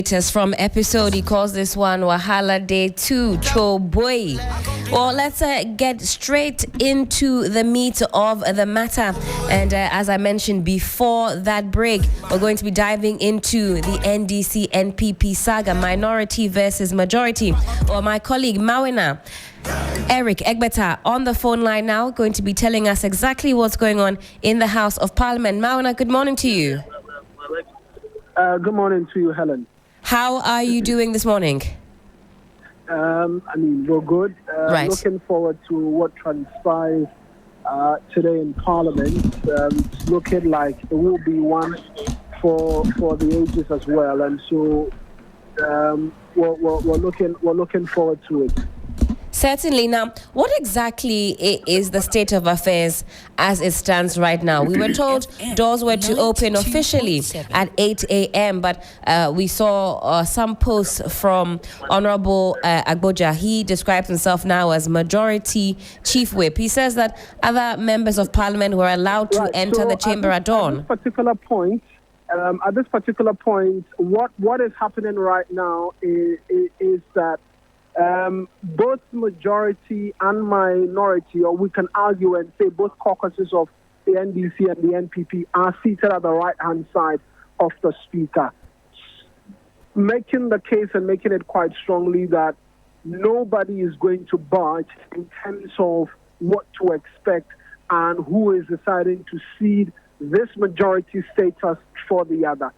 latest from episode. He calls this one Wahala Day 2, Cho Boy. Well, let's get straight into the meat of the matter. And as I mentioned before that break, we're going to be diving into the NDC NPP saga, minority versus majority. Well, my colleague Mawina Eric Egbeta on the phone line now, going to be telling us exactly what's going on in the House of Parliament. Mawina, good morning to you. Good morning to you, Helen. How are you doing this morning? We're good. Right. Looking forward to what transpires today in Parliament. It's looking like it will be one for the ages as well, and so we're looking forward to it. Certainly. Now, what exactly is the state of affairs as it stands right now? We were told doors were to open officially at 8 a.m., but we saw some posts from Honorable Agboja. He describes himself now as Majority Chief Whip. He says that other members of Parliament were allowed to enter the chamber at dawn. At this particular point, what is happening right now is that both majority and minority, or we can argue and say both caucuses of the NDC and the NPP are seated at the right-hand side of the Speaker, making the case and making it quite strongly that nobody is going to budge in terms of what to expect and who is deciding to cede this majority status for the other.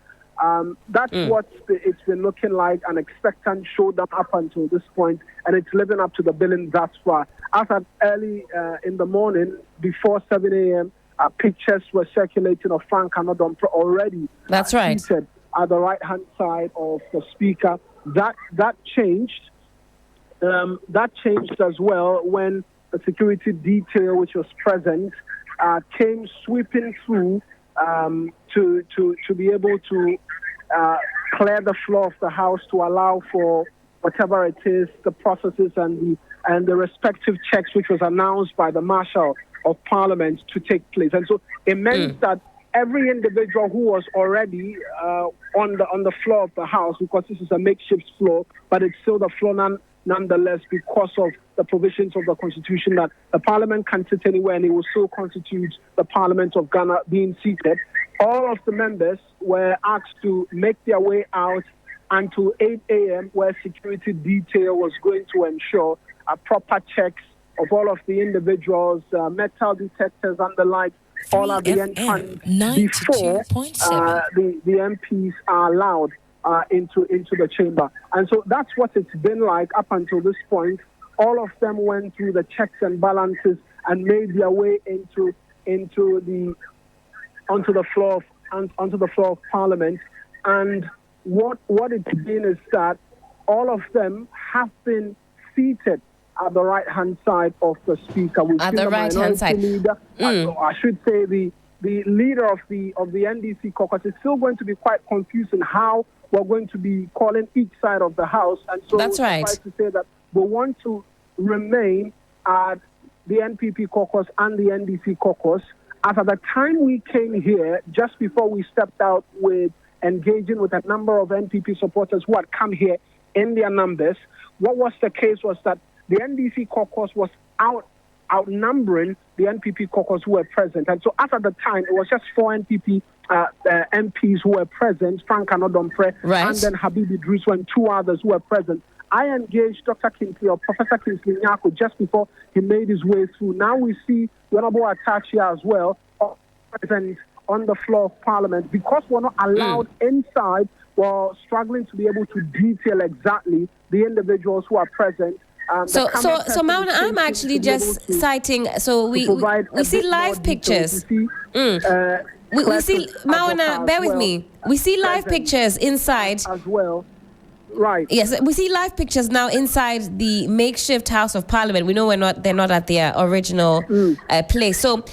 That's what it's been looking like, an expectant showdown up until this point, and it's living up to the billing thus far. As at early in the morning, before 7 a.m., pictures were circulating of Frank Anodom already seated at the right-hand side of the Speaker. That changed. That changed as well when the security detail, which was present, came sweeping through to be able to clear the floor of the House to allow for whatever it is, the processes and the respective checks which was announced by the Marshal of Parliament to take place. And so it meant that every individual who was already on the floor of the House, because this is a makeshift floor, but it's still the floor nonetheless, because of the provisions of the Constitution that the Parliament can sit anywhere and it will still constitute the Parliament of Ghana being seated. All of the members were asked to make their way out until 8 a.m., where security detail was going to ensure proper checks of all of the individuals, metal detectors and the like, all at the entrance before the MPs are allowed into the chamber. And so that's what it's been like up until this point. All of them went through the checks and balances and made their way onto the floor of Parliament. And what it's been is that all of them have been seated at the right-hand side of the Speaker. At the right-hand side. Leader, I should say the leader of the NDC caucus is still going to be quite confusing how we're going to be calling each side of the House. And so that's right. To say that we want to remain at the NPP caucus and the NDC caucus. As at the time we came here, just before we stepped out with engaging with a number of NPP supporters who had come here in their numbers, what was the case was that the NDC caucus was outnumbering the NPP caucus who were present. And so as at the time, it was just 4 NPP MPs who were present, Frank Anodom, and then Habib Idris, and 2 others who were present. I engaged Dr. Kingsley, or Professor Kingsley Nyako, just before he made his way through. Now we see Honorable Atachia as well, present on the floor of Parliament. Because we're not allowed inside, we're struggling to be able to detail exactly the individuals who are present. So Mauna, I'm actually just citing. So we see live pictures. We see Mauna. Bear with me. We see live pictures inside as well. Right. Yes, we see live pictures now inside the makeshift House of Parliament. We know they're not at their original place. So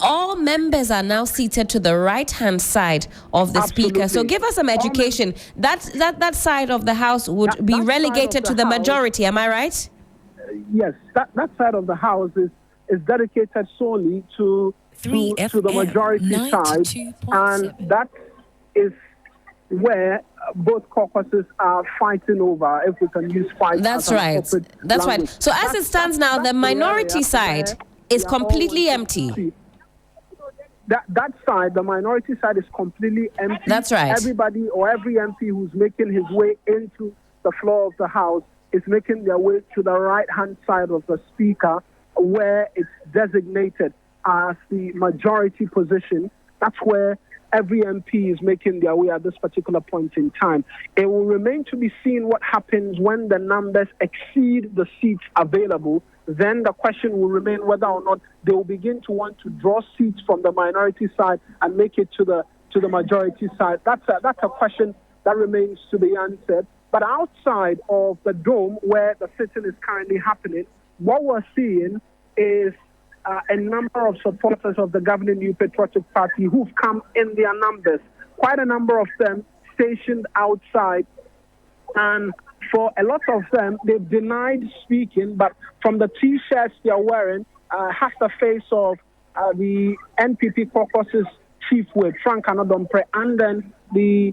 all members are now seated to the right-hand side of the Speaker. So give us some education. That side of the House would be relegated to the majority. Am I right? Yes, that side of the House is dedicated solely to the majority side, and that is where both caucuses are fighting over, if we can use fight. That's right. That's language. right. So as it stands now, the minority side is completely empty. That side, the minority side, is completely empty. That's right. Everybody or every MP who's making his way into the floor of the House is making their way to the right-hand side of the Speaker, where it's designated as the majority position. That's where every MP is making their way at this particular point in time. It will remain to be seen what happens when the numbers exceed the seats available. Then the question will remain whether or not they will begin to want to draw seats from the minority side and make it to the majority side. That's a question that remains to be answered. But outside of the dome where the sitting is currently happening, what we're seeing is a number of supporters of the governing New Patriotic Party who've come in their numbers. Quite a number of them stationed outside, and for a lot of them, they've denied speaking, but from the T-shirts they're wearing, has the face of the NPP caucus's chief whip, Frank Anna-Domprey, and then the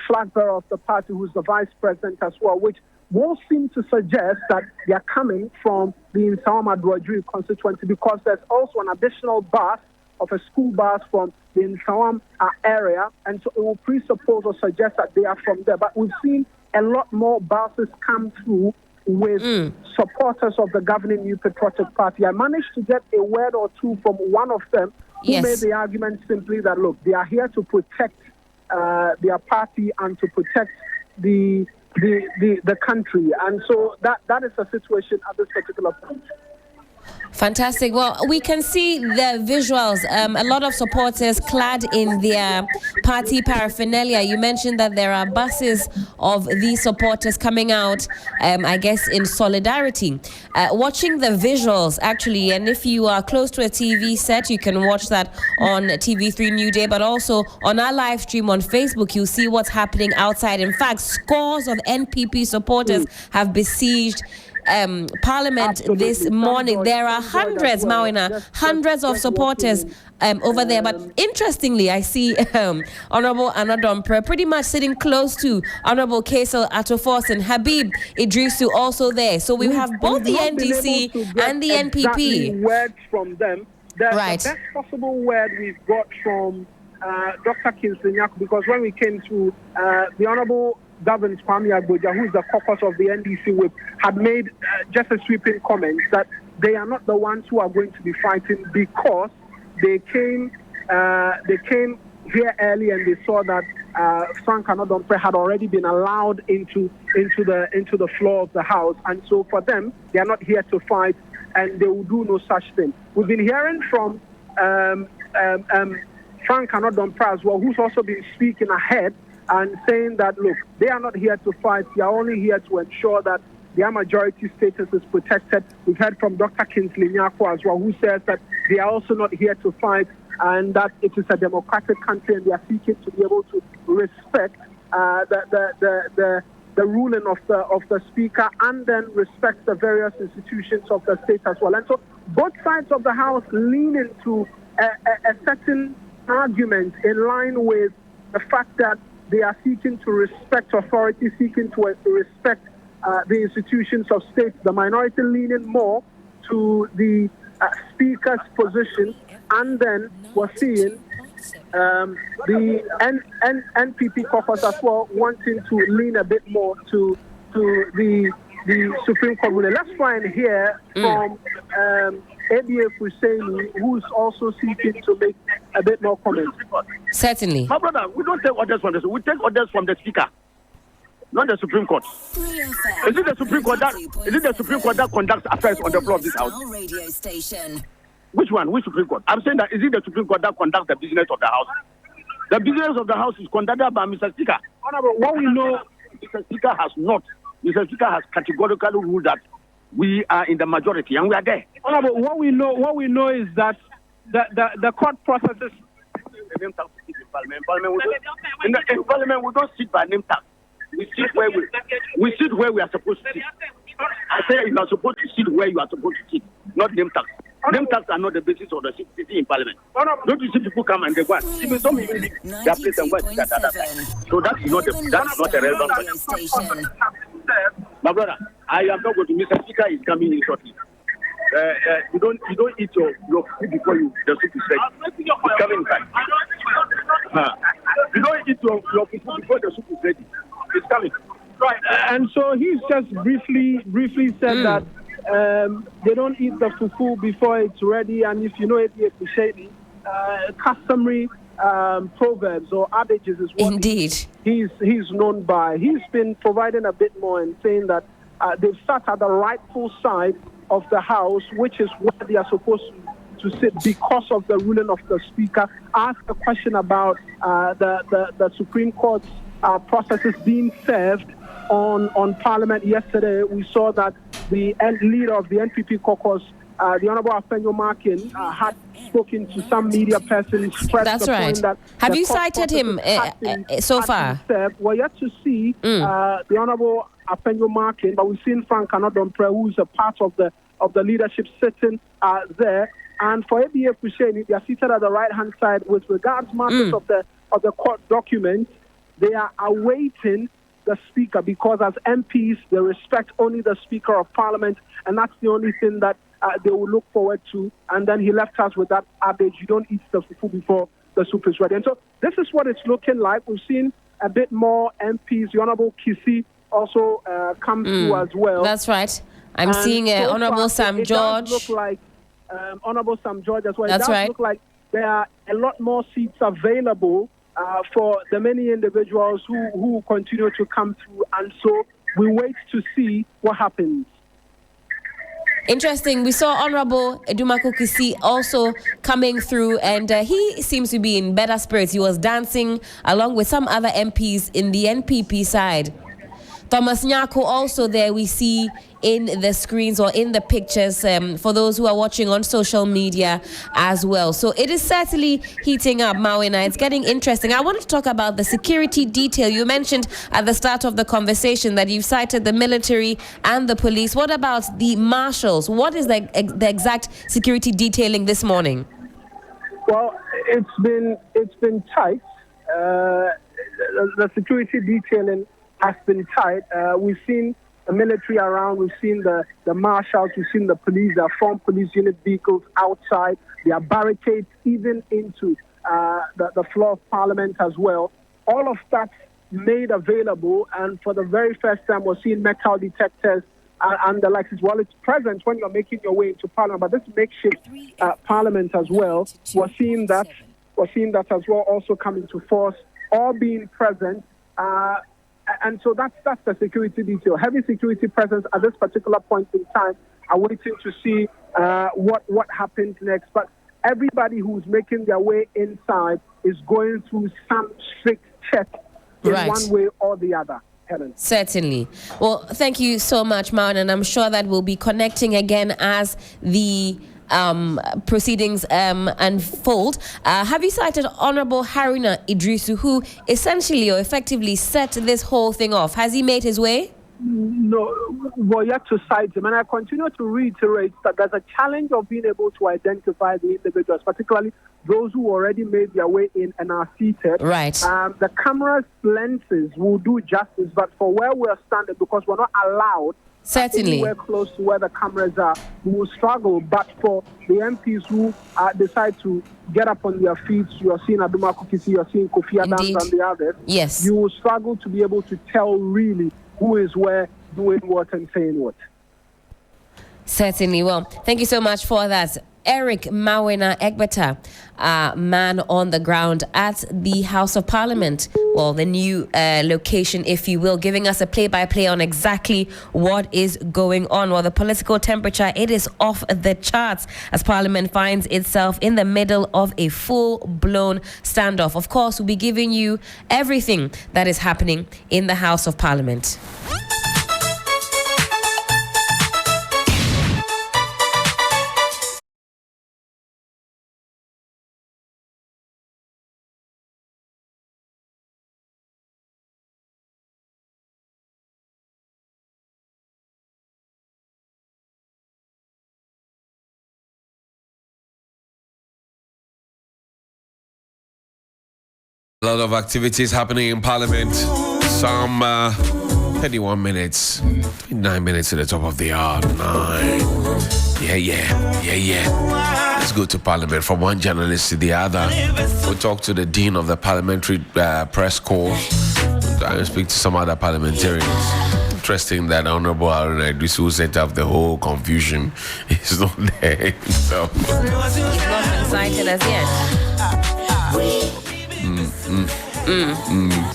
flag bearer of the party, who's the vice president as well, which will seem to suggest that they are coming from the Nsawam Adwoadwiri constituency, because there's also an additional bus of a school bus from the Nsawam area, and so it will presuppose or suggest that they are from there. But we've seen a lot more buses come through with supporters of the governing New Patriotic Party. I managed to get a word or two from one of them who made the argument simply that, look, they are here to protect their party and to protect the country. And so that is the situation at this particular point. Fantastic. Well, we can see the visuals. A lot of supporters clad in their party paraphernalia. You mentioned that there are buses of these supporters coming out, I guess, in solidarity. Watching the visuals, actually, and if you are close to a TV set, you can watch that on TV3 New Day, but also on our live stream on Facebook, you'll see what's happening outside. In fact, scores of NPP supporters have besieged Parliament this morning. There are hundreds, Mawina, hundreds of supporters over there. But interestingly, I see Honorable Anna-Domprey pretty much sitting close to Honorable Kaisel Attoforsen and Habib Idrisu also there. So we have both the NDC and the NPP. Words from them. The best possible word we've got from Dr. Kingsley Nyako, because when we came to the Honorable Governor Kwame Agbodza, who is the caucus of the NDC whip, had made just a sweeping comment that they are not the ones who are going to be fighting, because they came here early and they saw that Frank Anna-Domprey had already been allowed into the floor of the House, and so for them, they are not here to fight, and they will do no such thing. We've been hearing from Frank Anna-Domprey as well, who's also been speaking ahead and saying that, look, they are not here to fight. They are only here to ensure that their majority status is protected. We've heard from Dr. Kingsley Nyako as well, who says that they are also not here to fight and that it is a democratic country and they are seeking to be able to respect the ruling of the Speaker and then respect the various institutions of the state as well. And so both sides of the House lean into a certain argument in line with the fact that they are seeking to respect authority, seeking to respect the institutions of state. The minority leaning more to the Speaker's position, and then we're seeing the NPP caucus as well wanting to lean a bit more to the Supreme Court ruling. Let's try and hear from ABF Husseini, who's also seeking to make a bit more comments. Certainly. My brother, we don't take orders from we take orders from the Speaker, not the Supreme Court. Is it the Supreme Court that conducts affairs on the floor of this House? Radio station. Which one? Which Supreme Court? I'm saying that is it the Supreme Court that conducts the business of the House? The business of the House is conducted by Mr. Speaker. What we know, Mr. Speaker has not. Mr. Speaker has categorically ruled that we are in the majority and we are there. What we know is that the court processes. In Parliament, we don't sit by name tag. We sit where we are supposed to sit. I say you are supposed to sit where you are supposed to sit, not name tag. Name tags are not the basis of the sitting in Parliament. Don't you see people come and they go, even some even leave their place and go and sit at that time. So that's not a relevant question. My brother, I am not going to. Mr. Speaker is coming in shortly. You don't eat your food before the soup is ready. It's coming inside. You don't eat your food before the soup is ready. It's coming. Right. And so he's just briefly said that they don't eat the fufu before it's ready, and if you know it, customary proverbs or adages is what Indeed. he's known by. He's been providing a bit more and saying that they've sat at the rightful side of the House, which is where they are supposed to sit because of the ruling of the Speaker. Ask a question about the Supreme Court's processes being served on Parliament yesterday. We saw that the leader of the NPP caucus, the Honorable Afenyo Markin, had spoken to some media persons. That's right. Have you cited him so far? We're yet to see the Honorable Afenyo Markin, but we've seen Frank Anodompre, who's a part of the leadership sitting there. And for ABA Pusheni, they are seated at the right-hand side. With regards matters of the court documents, they are awaiting the Speaker, because as MPs, they respect only the Speaker of Parliament, and that's the only thing that they will look forward to. And then he left us with that adage, you don't eat the fufu before the soup is ready. And so this is what it's looking like. We've seen a bit more MPs. The Honorable Kisi also come through as well. That's right. I'm seeing Honorable Sam George. It does look like Honorable Sam George as well. That's it does look like there are a lot more seats available for the many individuals who continue to come through. And so we wait to see what happens. Interesting. We saw Honorable Edumaku Kisi also coming through, and he seems to be in better spirits. He was dancing along with some other MPs in the NPP side. Thomas Nyako also there, we see in the screens or in the pictures for those who are watching on social media as well. So it is certainly heating up, Mawina. It's getting interesting. I wanted to talk about the security detail. You mentioned at the start of the conversation that you've cited the military and the police. What about the marshals? What is the exact security detailing this morning? Well, it's been tight. The security detailing has been tight. We've seen the military around, we've seen the marshals, we've seen the police, there are formed police unit vehicles outside. There are barricades even into the floor of Parliament as well. All of that made available, and for the very first time we're seeing metal detectors and the likes as well. It's present when you're making your way into Parliament, but this makeshift Parliament as well, we're seeing that as well also coming to force, all being present. And so that's the security detail. Heavy security presence at this particular point in time. Are waiting to see what happens next. But everybody who's making their way inside is going through some strict check in one way or the other. Helen. Certainly. Well, thank you so much, Maun, and I'm sure that we'll be connecting again as the proceedings unfold. Have you cited Honorable Haruna Idrisu, who essentially or effectively set this whole thing off? Has he made his way? No, we're yet to cite him, and I continue to reiterate that there's a challenge of being able to identify the individuals, particularly those who already made their way in and are seated. Right. The camera's lenses will do justice, but for where we're standing, because we're not allowed certainly anywhere close to where the cameras are, we will struggle. But for the MPs who decide to get up on their feet, you're seeing Aduma Kukisi, you're seeing Kofi Adams and the others. Yes. You will struggle to be able to tell really who is where, doing what and saying what. Certainly. Well, thank you so much for that. Eric Mawina Egbeta, man on the ground at the House of Parliament, well, the new location, if you will, giving us a play-by-play on exactly what is going on. Well, the political temperature, it is off the charts as Parliament finds itself in the middle of a full-blown standoff. Of course, we'll be giving you everything that is happening in the House of Parliament. A lot of activities happening in Parliament. Some 31 minutes, 29 minutes to the top of the hour. 9. Yeah. Let's go to Parliament from one journalist to the other. We'll talk to the Dean of the Parliamentary Press Corps. I speak to some other parliamentarians. Interesting that Honorable Haruna Iddrisu, who set up the whole confusion, is not there. So he's not been cited as yet.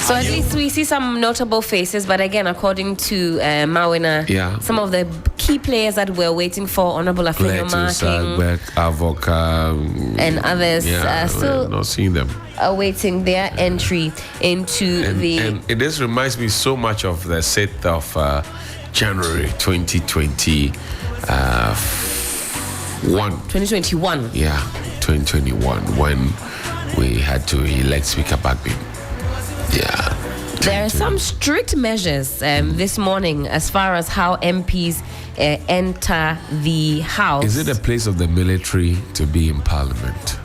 So at least we see some notable faces, but again, according to Mawina, some of the key players that we're waiting for, Honorable Afenyo Marking, Avoka, and others, still not seeing them. Awaiting their entry into and this reminds me so much of the 6th of January 2021. 2021. Yeah, 2021, when we had to elect Speaker Bagbin. Yeah. There are some strict measures this morning as far as how MPs enter the House. Is it a place of the military to be in Parliament?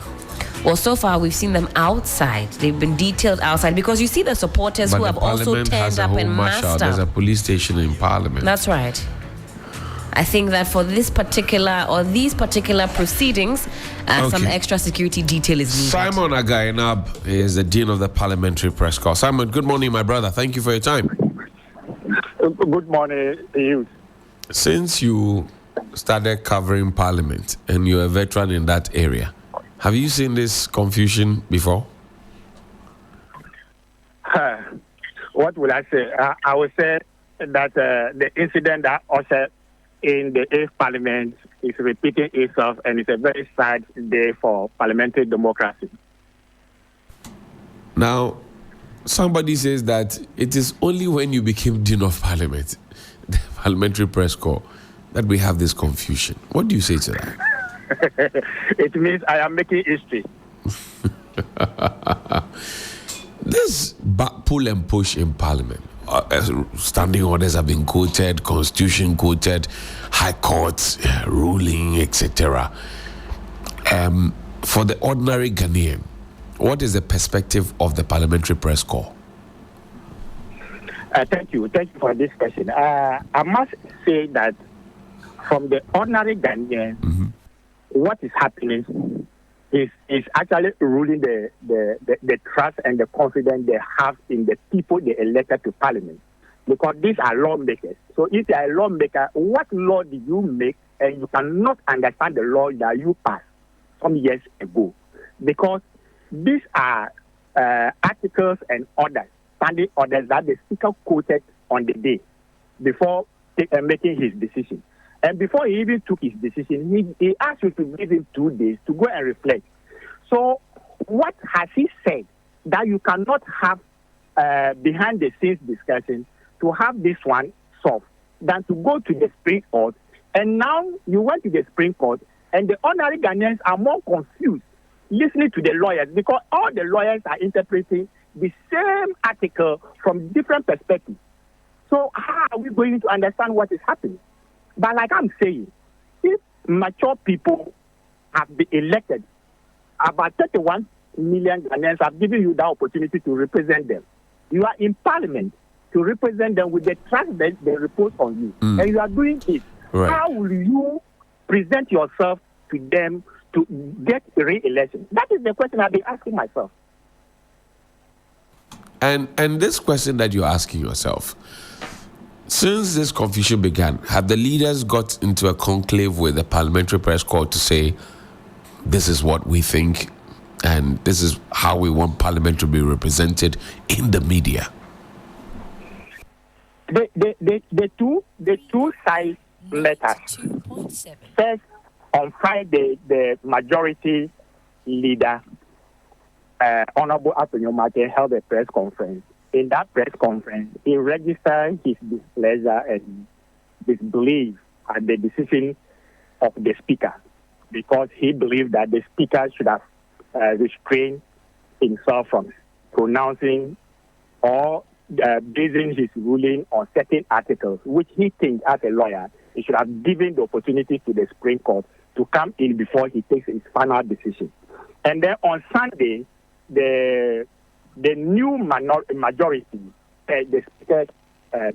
Well, so far we've seen them outside. They've been detailed outside because you see the supporters who have also turned up and massed up. There's a police station in Parliament. That's right. I think that for this particular or these particular proceedings, some extra security detail is needed. Simon Againab is the Dean of the Parliamentary Press Corps. Simon, good morning, my brother. Thank you for your time. Good morning to you. Since you started covering Parliament and you're a veteran in that area, have you seen this confusion before? What would I say? I would say that the incident that occurred in the 8th Parliament is repeating itself, and it's a very sad day for parliamentary democracy. Now, somebody says that it is only when you became Dean of Parliament, the Parliamentary Press Corps, that we have this confusion. What do you say to that? It means I am making history. This pull and push in Parliament, standing orders have been quoted, Constitution quoted, High Courts ruling, etc. For the ordinary Ghanaian, what is the perspective of the Parliamentary Press Corps? Thank you for this question. I must say that from the ordinary Ghanaian, what is happening is actually ruling the trust and the confidence they have in the people they elected to Parliament. Because these are lawmakers. So if you are a lawmaker, what law did you make and you cannot understand the law that you passed some years ago? Because these are articles and orders, standing orders that the Speaker quoted on the day before making his decision. And before he even took his decision, he asked you to give him 2 days to go and reflect. So what has he said that you cannot have behind the scenes discussion to have this one solved than to go to the Supreme Court? And now you went to the Supreme Court and the ordinary Ghanaians are more confused listening to the lawyers because all the lawyers are interpreting the same article from different perspectives. So how are we going to understand what is happening? But like I'm saying, if mature people have been elected, about 31 million Ghanaians have given you that opportunity to represent them. You are in Parliament to represent them with the trust that they repose on you. And you are doing it. Right. How will you present yourself to them to get re-election? That is the question I've been asking myself. And this question that you're asking yourself, since this confusion began, have the leaders got into a conclave with the Parliamentary Press Corps to say, this is what we think and this is how we want Parliament to be represented in the media? The two sides letters. First, on Friday, the majority leader, Honorable Afenyo Marking, held a press conference. In that press conference, he registered his displeasure and disbelief at the decision of the Speaker because he believed that the Speaker should have restrained himself from pronouncing or basing his ruling on certain articles, which he thinks, as a lawyer, he should have given the opportunity to the Supreme Court to come in before he takes his final decision. And then on Sunday, the the new majority, the Speaker's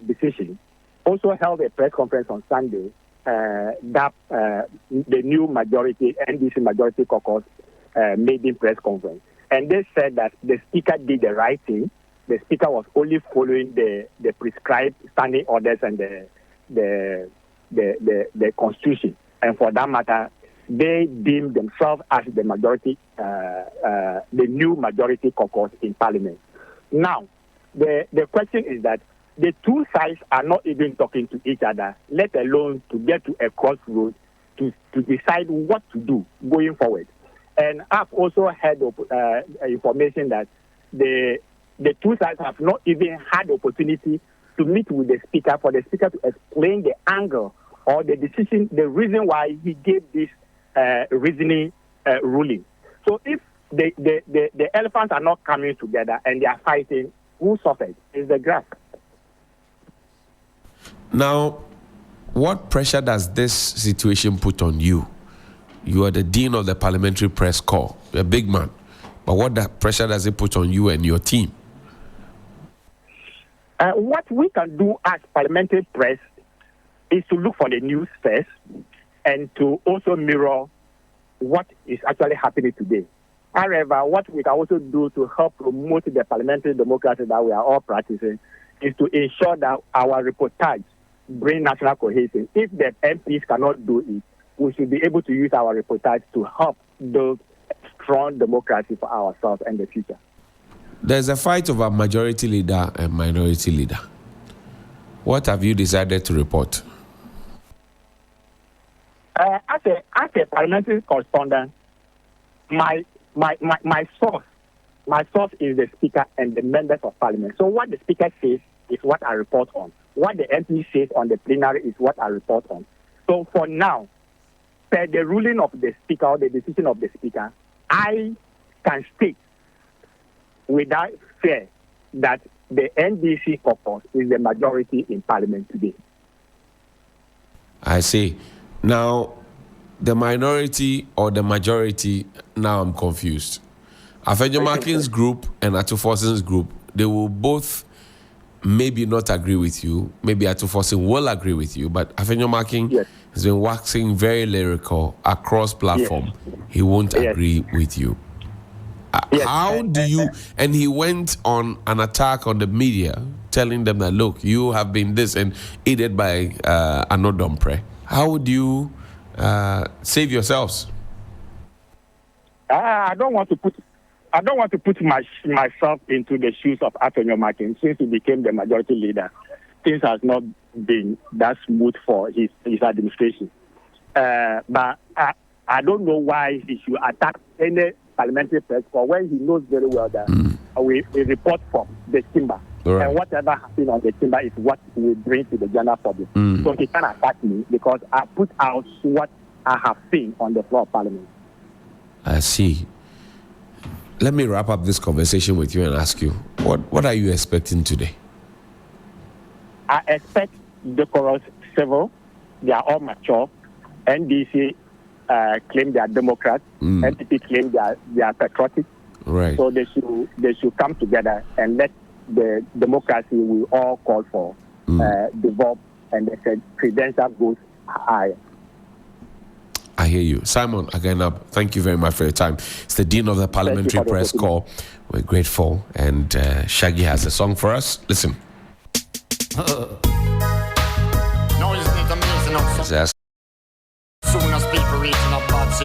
decision, also held a press conference on Sunday that the new majority, NDC Majority Caucus, made in press conference. And they said that the Speaker did the right thing. The Speaker was only following the prescribed standing orders and the Constitution. And for that matter, they deemed themselves as the majority, the new majority caucus in Parliament. Now, the question is that the two sides are not even talking to each other, let alone to get to a crossroads to decide what to do going forward. And I've also heard information that the two sides have not even had the opportunity to meet with the Speaker for the Speaker to explain the angle or the decision, the reason why he gave this reasoning ruling. So if the elephants are not coming together and they are fighting, who suffers? Is the grass. Now, what pressure does this situation put on you? You are the Dean of the Parliamentary Press Corps. You're a big man. But what pressure does it put on you and your team? What we can do as parliamentary press is to look for the news first and to also mirror what is actually happening today. However, what we can also do to help promote the parliamentary democracy that we are all practicing is to ensure that our reportage bring national cohesion. If the MPs cannot do it, we should be able to use our reportage to help build strong democracy for ourselves and the future. There's a fight over majority leader and minority leader. What have you decided to report? As a parliamentary correspondent, my source is the Speaker and the members of Parliament. So what the Speaker says is what I report on. What the MP says on the plenary is what I report on. So for now, per the ruling of the Speaker or the decision of the Speaker, I can state without fear that the NDC caucus is the majority in Parliament today. I see. Now, the minority or the majority, now I'm confused. Afenyo Markin's group and Atufosin's group, they will both maybe not agree with you. Maybe Atufosin will agree with you, but Afenyo Markin has been waxing very lyrical across platform. Yes. He won't agree with you. How do you... And he went on an attack on the media, telling them that, look, you have been this and aided by Anodompre. How would you save yourselves? I don't want to put myself into the shoes of Afenyo Markin. Since he became the majority leader, things has not been that smooth for his administration. But I don't know why he should attack any parliamentary press for when he knows very well that we report from the chamber. Right. And whatever happens on the chamber is what we bring to the general public. So he can attack me because I put out what I have seen on the floor of Parliament. I see. Let me wrap up this conversation with you and ask you, what are you expecting today? I expect decorous, civil. They are all mature. NDC claim they are Democrats. NPP claim they are patriotic. Right. So they should come together and let the democracy we all call for develop, and they said credential goes higher. I hear you. Simon Agenab, thank you very much for your time. It's the Dean of the Parliamentary Press Corps. We're grateful. And Shaggy has a song for us. Listen. Soon as people reaching up bad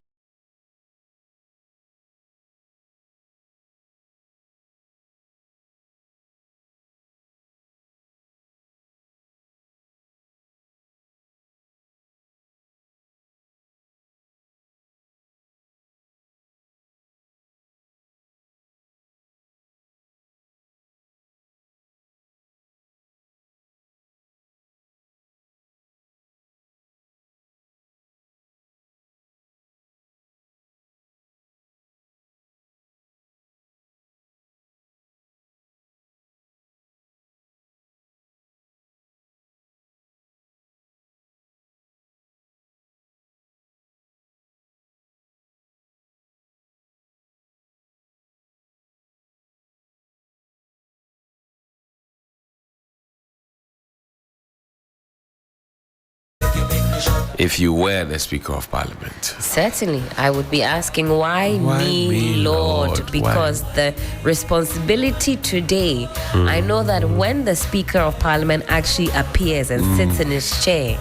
if you were the Speaker of Parliament? Certainly, I would be asking why me, Lord? Why? Because the responsibility today, I know that when the Speaker of Parliament actually appears and sits in his chair,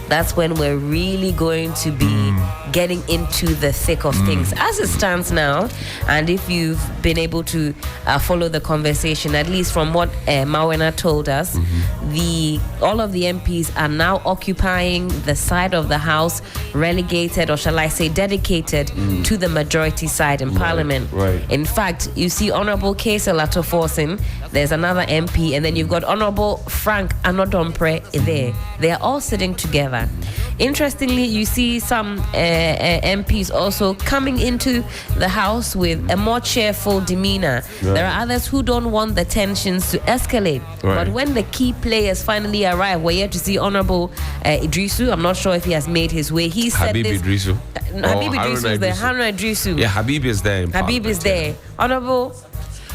that's when we're really going to be getting into the thick of things. As it stands now, and if you've been able to follow the conversation, at least from what Mawena told us, all of the MPs are now occupying the side of the House relegated, or shall I say dedicated, to the majority side in Parliament. Right. In fact, you see Honorable Kesa Lato-Forson, there's another MP, and then you've got Honorable Frank Anodompre there. They are all sitting together. Interestingly, you see some MPs also coming into the House with a more cheerful demeanor. Right. There are others who don't want the tensions to escalate. Right. But when the key players finally arrive, we're here to see Honorable Idrisu. I'm not sure if he has made his way. He said Habib this. Idrisu. Habib Idrisu is there. Idrisu. Haruna Idrisu. Yeah, Habib is there. In Habib is Parliament, there. Honorable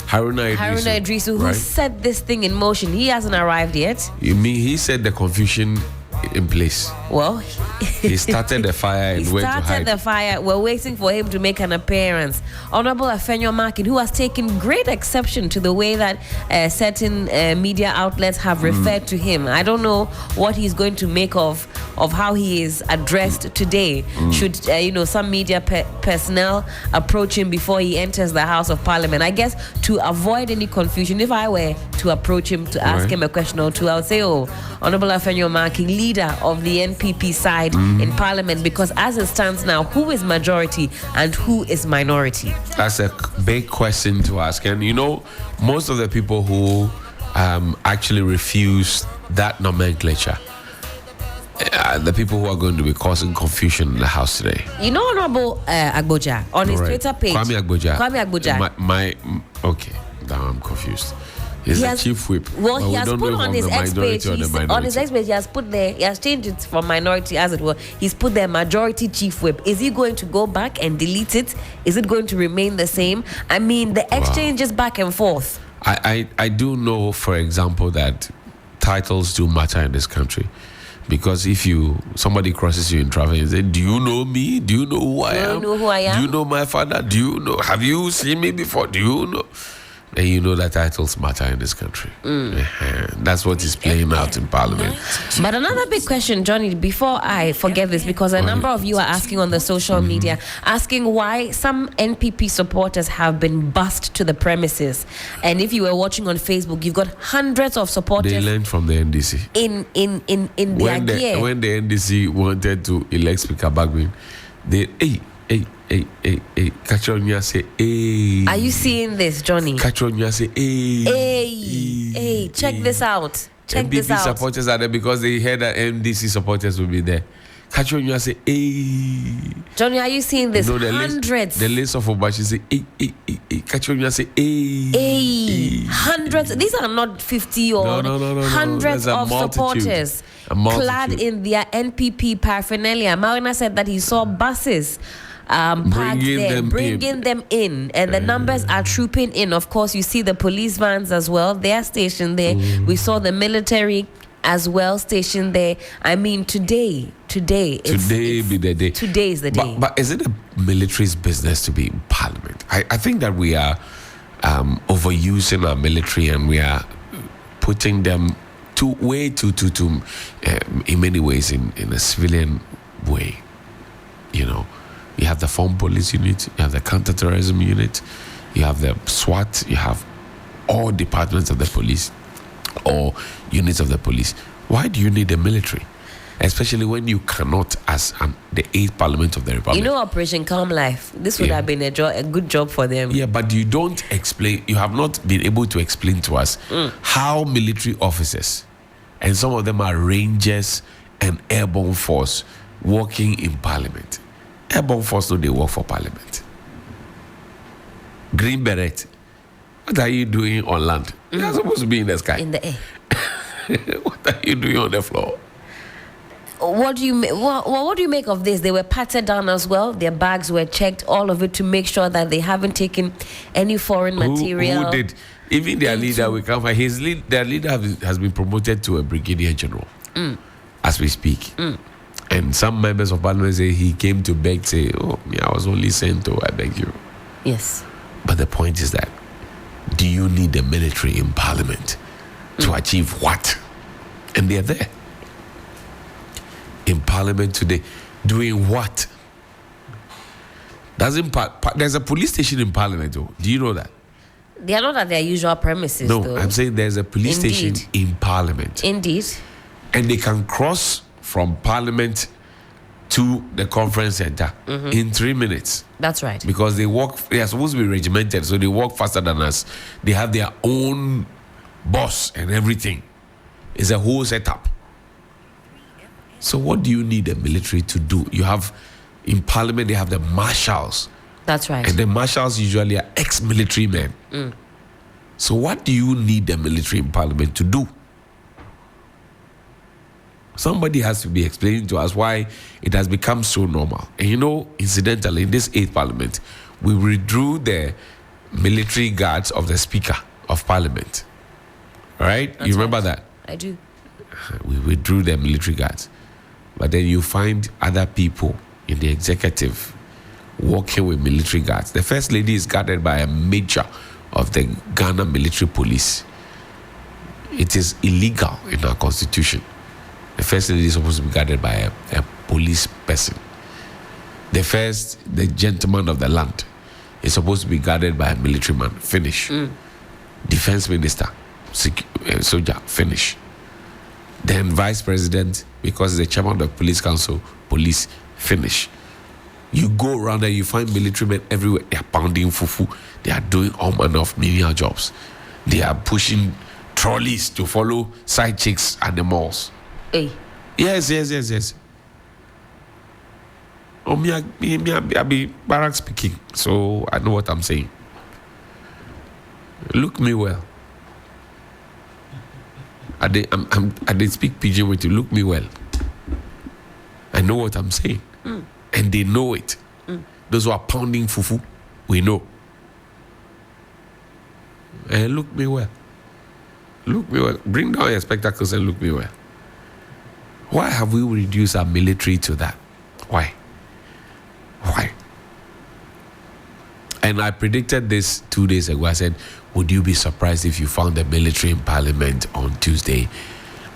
Haruna Haruna Idrisu, who right? set this thing in motion. He hasn't arrived yet. You mean he set the confusion in place? Well, He started the fire and he went to started hide. the fire. We're waiting for him to make an appearance. Honorable Afenyo Markin, who has taken great exception to the way that certain media outlets have referred to him. I don't know what he's going to make of how he is addressed today. Should some media personnel approach him before he enters the House of Parliament? I guess to avoid any confusion, if I were to approach him to ask him a question or two, I would say, Honorable Afenyo Markin, leader of the NPP side in Parliament, because as it stands now, who is majority and who is minority? That's a big question to ask. And most of the people who actually refuse that nomenclature, the people who are going to be causing confusion in the House today. Honorable Agboja, on his Twitter page. Kwame Agboja. Kwame Agboja. Okay, now I'm confused. He's He a has- chief whip. Well, but he we has don't put know on if his I'm the X page. minority or the On his minority. X page, he has put there. He has changed it from minority, as it were. He's put there majority chief whip. Is he going to go back and delete it? Is it going to remain the same? I mean, the exchange is back and forth. I do know, for example, that titles do matter in this country. Because if somebody crosses you in traffic and says, "Do you know me? Do you know who I am? Do you know who I am? Do you know my father? Have you seen me before? Do you know?" And you know that titles matter in this country. That's what is playing out in Parliament. But another big question, Johnny, before I forget this, because a number of you are asking on the social media, asking why some NPP supporters have been bussed to the premises. And if you were watching on Facebook, you've got hundreds of They supporters learned from the NDC. in their gear. When the NDC wanted to elect Speaker Bagbin, they Kachonya say, "Hey." Are you seeing this, Johnny? Kachonya say, Hey, check this out. Check this NPP out. supporters are there because they heard that MDC supporters will be there. Kachonya say, "Hey." Johnny, are you seeing this? The Hundreds. the list of Obashi say, "Hey." Kachonya say, "Hey." Hey, hundreds. These are not 50 or No. hundreds There's a of multitude. supporters A multitude. clad in their NPP paraphernalia. Marina said that he saw buses parked there, bringing them in, and the numbers are trooping in. Of course, you see the police vans as well. They are stationed there. We saw the military as well stationed there. I mean, today be the day. Today is the day. But is it the military's business to be in Parliament? I think that we are overusing our military, and we are putting them way too in many ways in a civilian way. You have the Foreign Police Unit, you have the Counter-Terrorism Unit, you have the SWAT, you have all departments of the police or units of the police. Why do you need the military? Especially when you cannot, as the 8th Parliament of the Republic. Operation Calm Life. This would have been a good job for them. Yeah, but you don't explain, you have not been able to explain to us how military officers, and some of them are Rangers and Airborne Force, working in Parliament. Airborne Force, no, they work for Parliament. Green Beret, what are you doing on land? You're supposed to be in the sky. In the air. What are you doing on the floor? What do you make of this? They were patted down as well. Their bags were checked, all of it, to make sure that they haven't taken any foreign material. Who did? Even their leader, we can't find. Their leader has been promoted to a brigadier general as we speak. And some members of parliament say he came to beg, say, oh, I was only sent to, I beg you. Yes. But the point is that, do you need the military in parliament to achieve what? And they're there. In parliament today, doing what? There's a police station in parliament, though. Do you know that? They are not at their usual premises, No, though. I'm saying there's a police Indeed. station in parliament. Indeed. And they can cross from parliament to the conference center in 3 minutes. That's right. Because they are supposed to be regimented, so they walk faster than us. They have their own boss and everything. It's a whole setup. So what do you need the military to do? You have, in parliament, they have the marshals. That's right. And the marshals usually are ex-military men. So what do you need the military in parliament to do? Somebody has to be explaining to us why it has become so normal. And you know, incidentally, in this 8th parliament, we withdrew the military guards of the Speaker of Parliament. All right? You remember that? I do. We withdrew the military guards. But then you find other people in the executive working with military guards. The First Lady is guarded by a major of the Ghana military police. It is illegal in our constitution. The First Lady is supposed to be guarded by a police person. The gentleman of the land is supposed to be guarded by a military man. Finish. Defense minister, soldier, finish. Then vice president, because he's the chairman of the police council, police, finish. You go around there, you find military men everywhere. They are pounding fufu. They are doing all manner of menial jobs. They are pushing trolleys to follow side chicks at the malls. Hey. Yes. Oh, I be Barack speaking, so I know what I'm saying. Look me well. I did speak pidgin with you. Look me well. I know what I'm saying. And they know it. Those who are pounding fufu, we know. And look me well. Look me well. Bring down your spectacles and look me well. Why have we reduced our military to that? Why? And I predicted this 2 days ago. I said, would you be surprised if you found the military in parliament on Tuesday?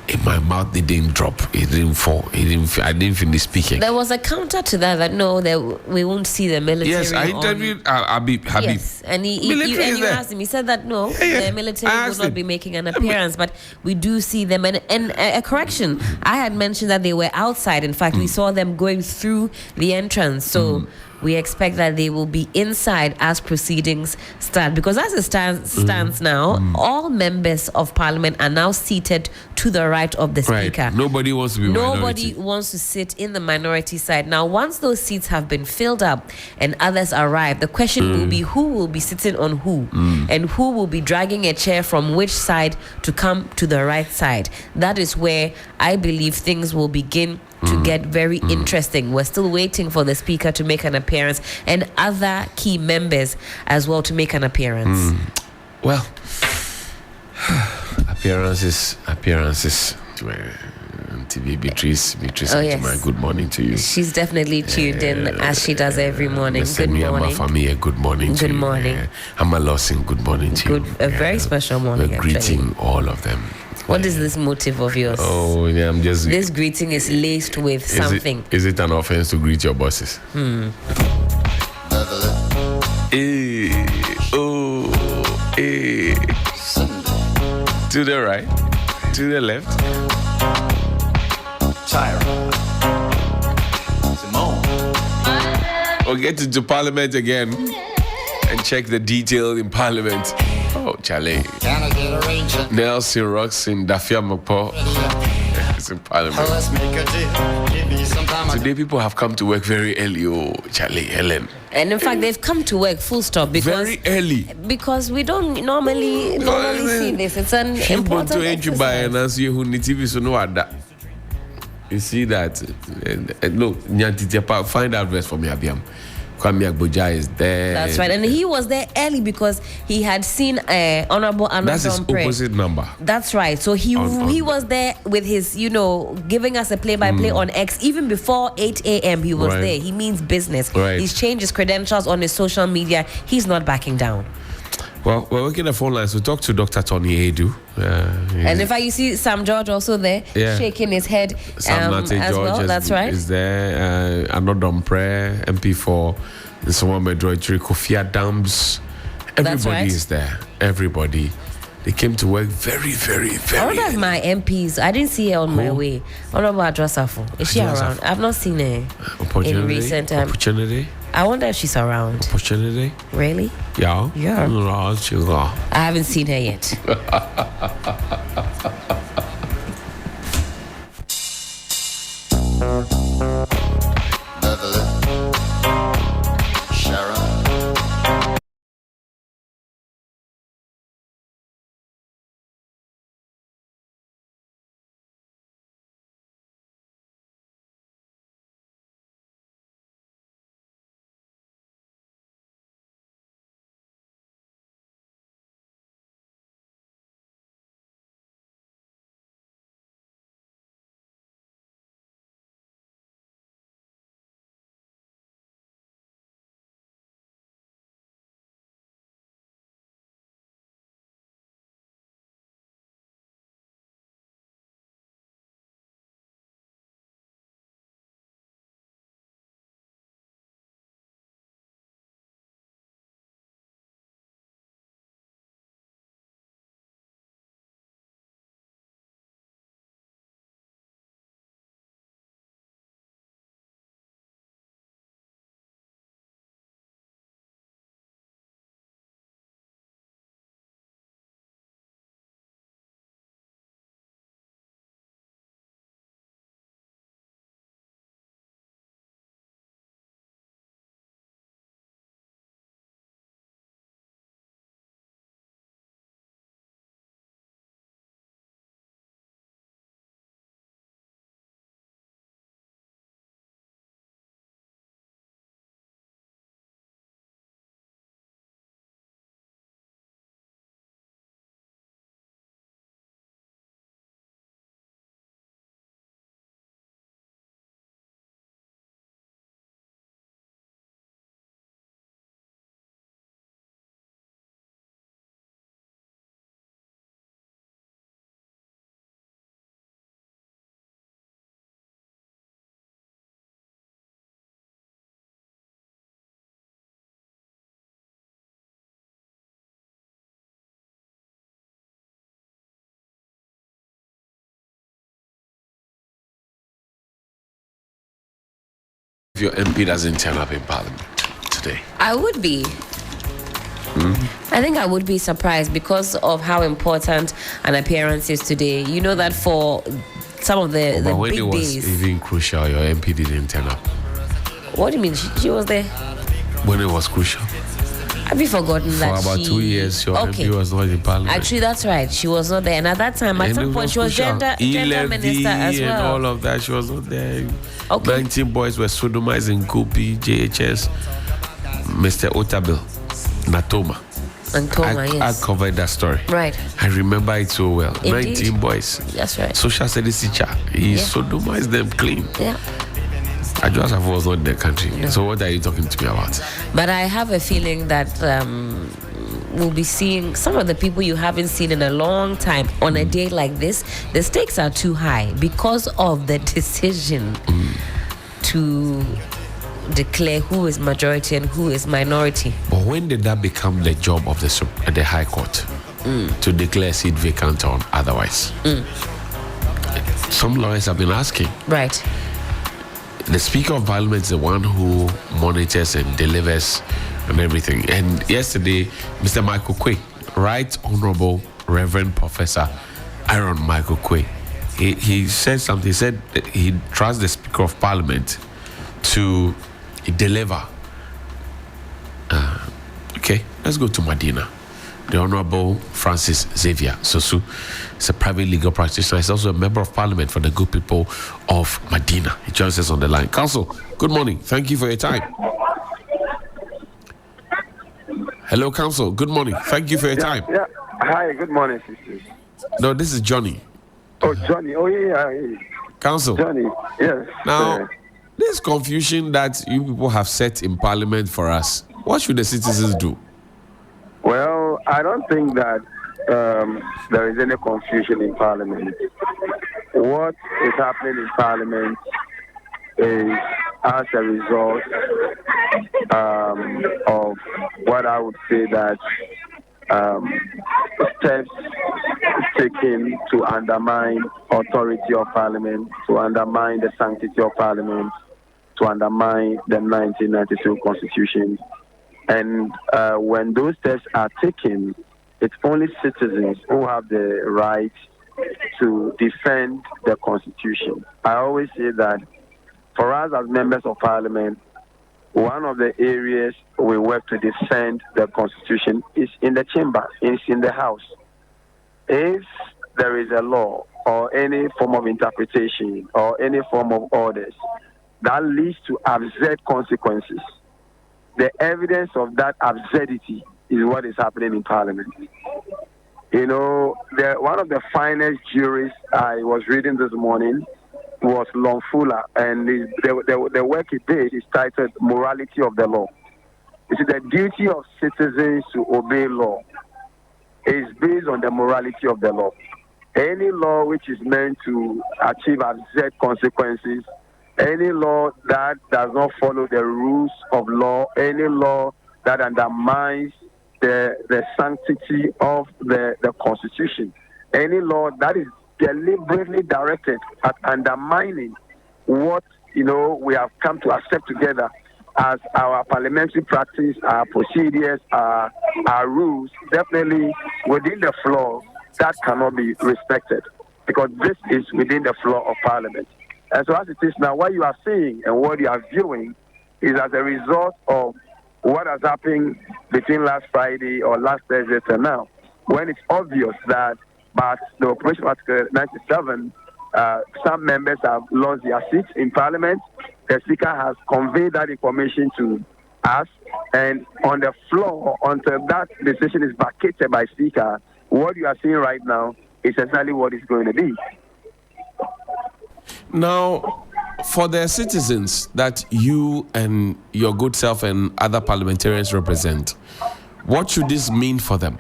In my mouth, it didn't drop. It didn't fall. I didn't finish speaking. There was a counter to that no, we won't see the military. Yes, I interviewed Habib. Yes, and you asked him. He said that no, the military will not be making an appearance, but we do see them. And a correction, I had mentioned that they were outside. In fact, we saw them going through the entrance. So we expect that they will be inside as proceedings start. Because as it stands now, all members of parliament are now seated to the right of the speaker. Right. Nobody wants to be minority. Nobody wants to sit in the minority side. Now, once those seats have been filled up and others arrive, the question will be who will be sitting on who and who will be dragging a chair from which side to come to the right side. That is where I believe things will begin to get very interesting. We're still waiting for the speaker to make an appearance and other key members as well to make an appearance. Well, appearances. TV Beatrice, Oh, yes. my good morning to you. She's definitely tuned in as she does every morning. Good morning. Family, good morning to you. Good morning. Amma Lawson, good morning to you. A very special morning, We're greeting actually. all of them. What is this motive of yours? Oh, yeah, I'm just... This greeting is laced with something. Is it an offense to greet your bosses? To the right, to the left. We'll get into Parliament again and check the detail in Parliament. Oh, Charlie. Nelson Rocks in Dafia Mapo. It's in Parliament. Today people have come to work very early. Oh, Charlie, Helen. And in fact, they've come to work full stop because Very early. because we don't normally see this. It's an important exercise. You see that? No, find that verse for me, Abiam. Kwame Agboja is there. That's right. And he was there early because he had seen Honorable That's his Anadom Pre. opposite number. That's right. So he was there with his, giving us a play-by-play on X. Even before 8 a.m. he was there. He means business. Right. He's changed his credentials on his social media. He's not backing down. Well, we're working the phone lines. We talked to Dr. Tony Edu. And in fact, you see Sam George also there, shaking his head Sam Nate as George well. That's right. Is there. Anodom Pre, MP for Nsomo Medroitri, Kofi Adams. Everybody is there. Everybody. They came to work very, very, very. One of my MPs, I didn't see her on my way. Honorable Adrasafo. Is she around? I've not seen her in recent time. Opportunity? I wonder if she's around. Opportunity? Really? Yeah. Yeah. I I haven't seen her yet. If your MP doesn't turn up in Parliament today, I would be. I think I would be surprised because of how important an appearance is today. You know that for some of the but when big it was days. even crucial, your MP didn't turn up. What do you mean? She was there. When it was crucial, Have you forgotten for that about 2 years, your MP was not in Parliament. Actually, that's right. She was not there. And at that time, at And some it point, she was crucial. gender minister as and well. all of that, she was not there. Okay. 19 boys were sodomized in Kopi, JHS, Mr. Otabil, Natoma. And Toma, I yes. covered that story. Right. I remember it so well. Indeed. 19 boys. That's right. Social studies teacher. He sodomized them clean. Yeah. Ajosafo was not in the country. So what are you talking to me about? But I have a feeling that we'll be seeing some of the people you haven't seen in a long time on a day like this. The stakes are too high because of the decision to declare who is majority and who is minority. But when did that become the job of the High Court? To declare seat vacant or otherwise? Some lawyers have been asking. Right. The Speaker of Parliament is the one who monitors and delivers and everything. And yesterday, Mr. Michael Quay, Right Honorable Reverend Professor Aaron Michael Quay, he said something. He said that he trusts the Speaker of Parliament to deliver. Okay, let's go to Medina. The Honorable Francis Xavier Sosu is a private legal practitioner. He's also a member of Parliament for the good people of Medina. He joins us on the line. Council, good morning. Thank you for your time. Hello, Council. Good morning. Thank you for your time. Yeah. Hi, good morning, sisters. No, this is Johnny. Oh, Johnny. Oh, yeah. Council. Johnny, yes. Now, this confusion that you people have set in Parliament for us, what should the citizens do? Well, I don't think that there is any confusion in Parliament. What is happening in Parliament is as a result of what I would say that steps taken to undermine authority of Parliament, to undermine the sanctity of Parliament, to undermine the 1992 Constitution. And when those steps are taken, it's only citizens who have the right to defend the Constitution. I always say that for us as members of Parliament, one of the areas we work to defend the Constitution is in the chamber, is in the House. If there is a law or any form of interpretation or any form of orders that leads to absurd consequences, the evidence of that absurdity is what is happening in Parliament. You know, one of the finest jurists I was reading this morning was Longfula, and the work he did is titled Morality of the Law. You see, the duty of citizens to obey law is based on the morality of the law. Any law which is meant to achieve absurd consequences, any law that does not follow the rules of law, any law that undermines the sanctity of the Constitution, any law that is deliberately directed at undermining what we have come to accept together as our parliamentary practice, our procedures, our rules, definitely within the floor, that cannot be respected, because this is within the floor of Parliament. And so as it is now, what you are seeing and what you are viewing is as a result of what has happened between last Friday or last Thursday to now, when it's obvious that but the Operation Article 97, some members have lost their seats in Parliament. The Speaker has conveyed that information to us, and on the floor, until that decision is vacated by Speaker, what you are seeing right now is exactly what it's going to be. Now, for the citizens that you and your good self and other parliamentarians represent, what should this mean for them?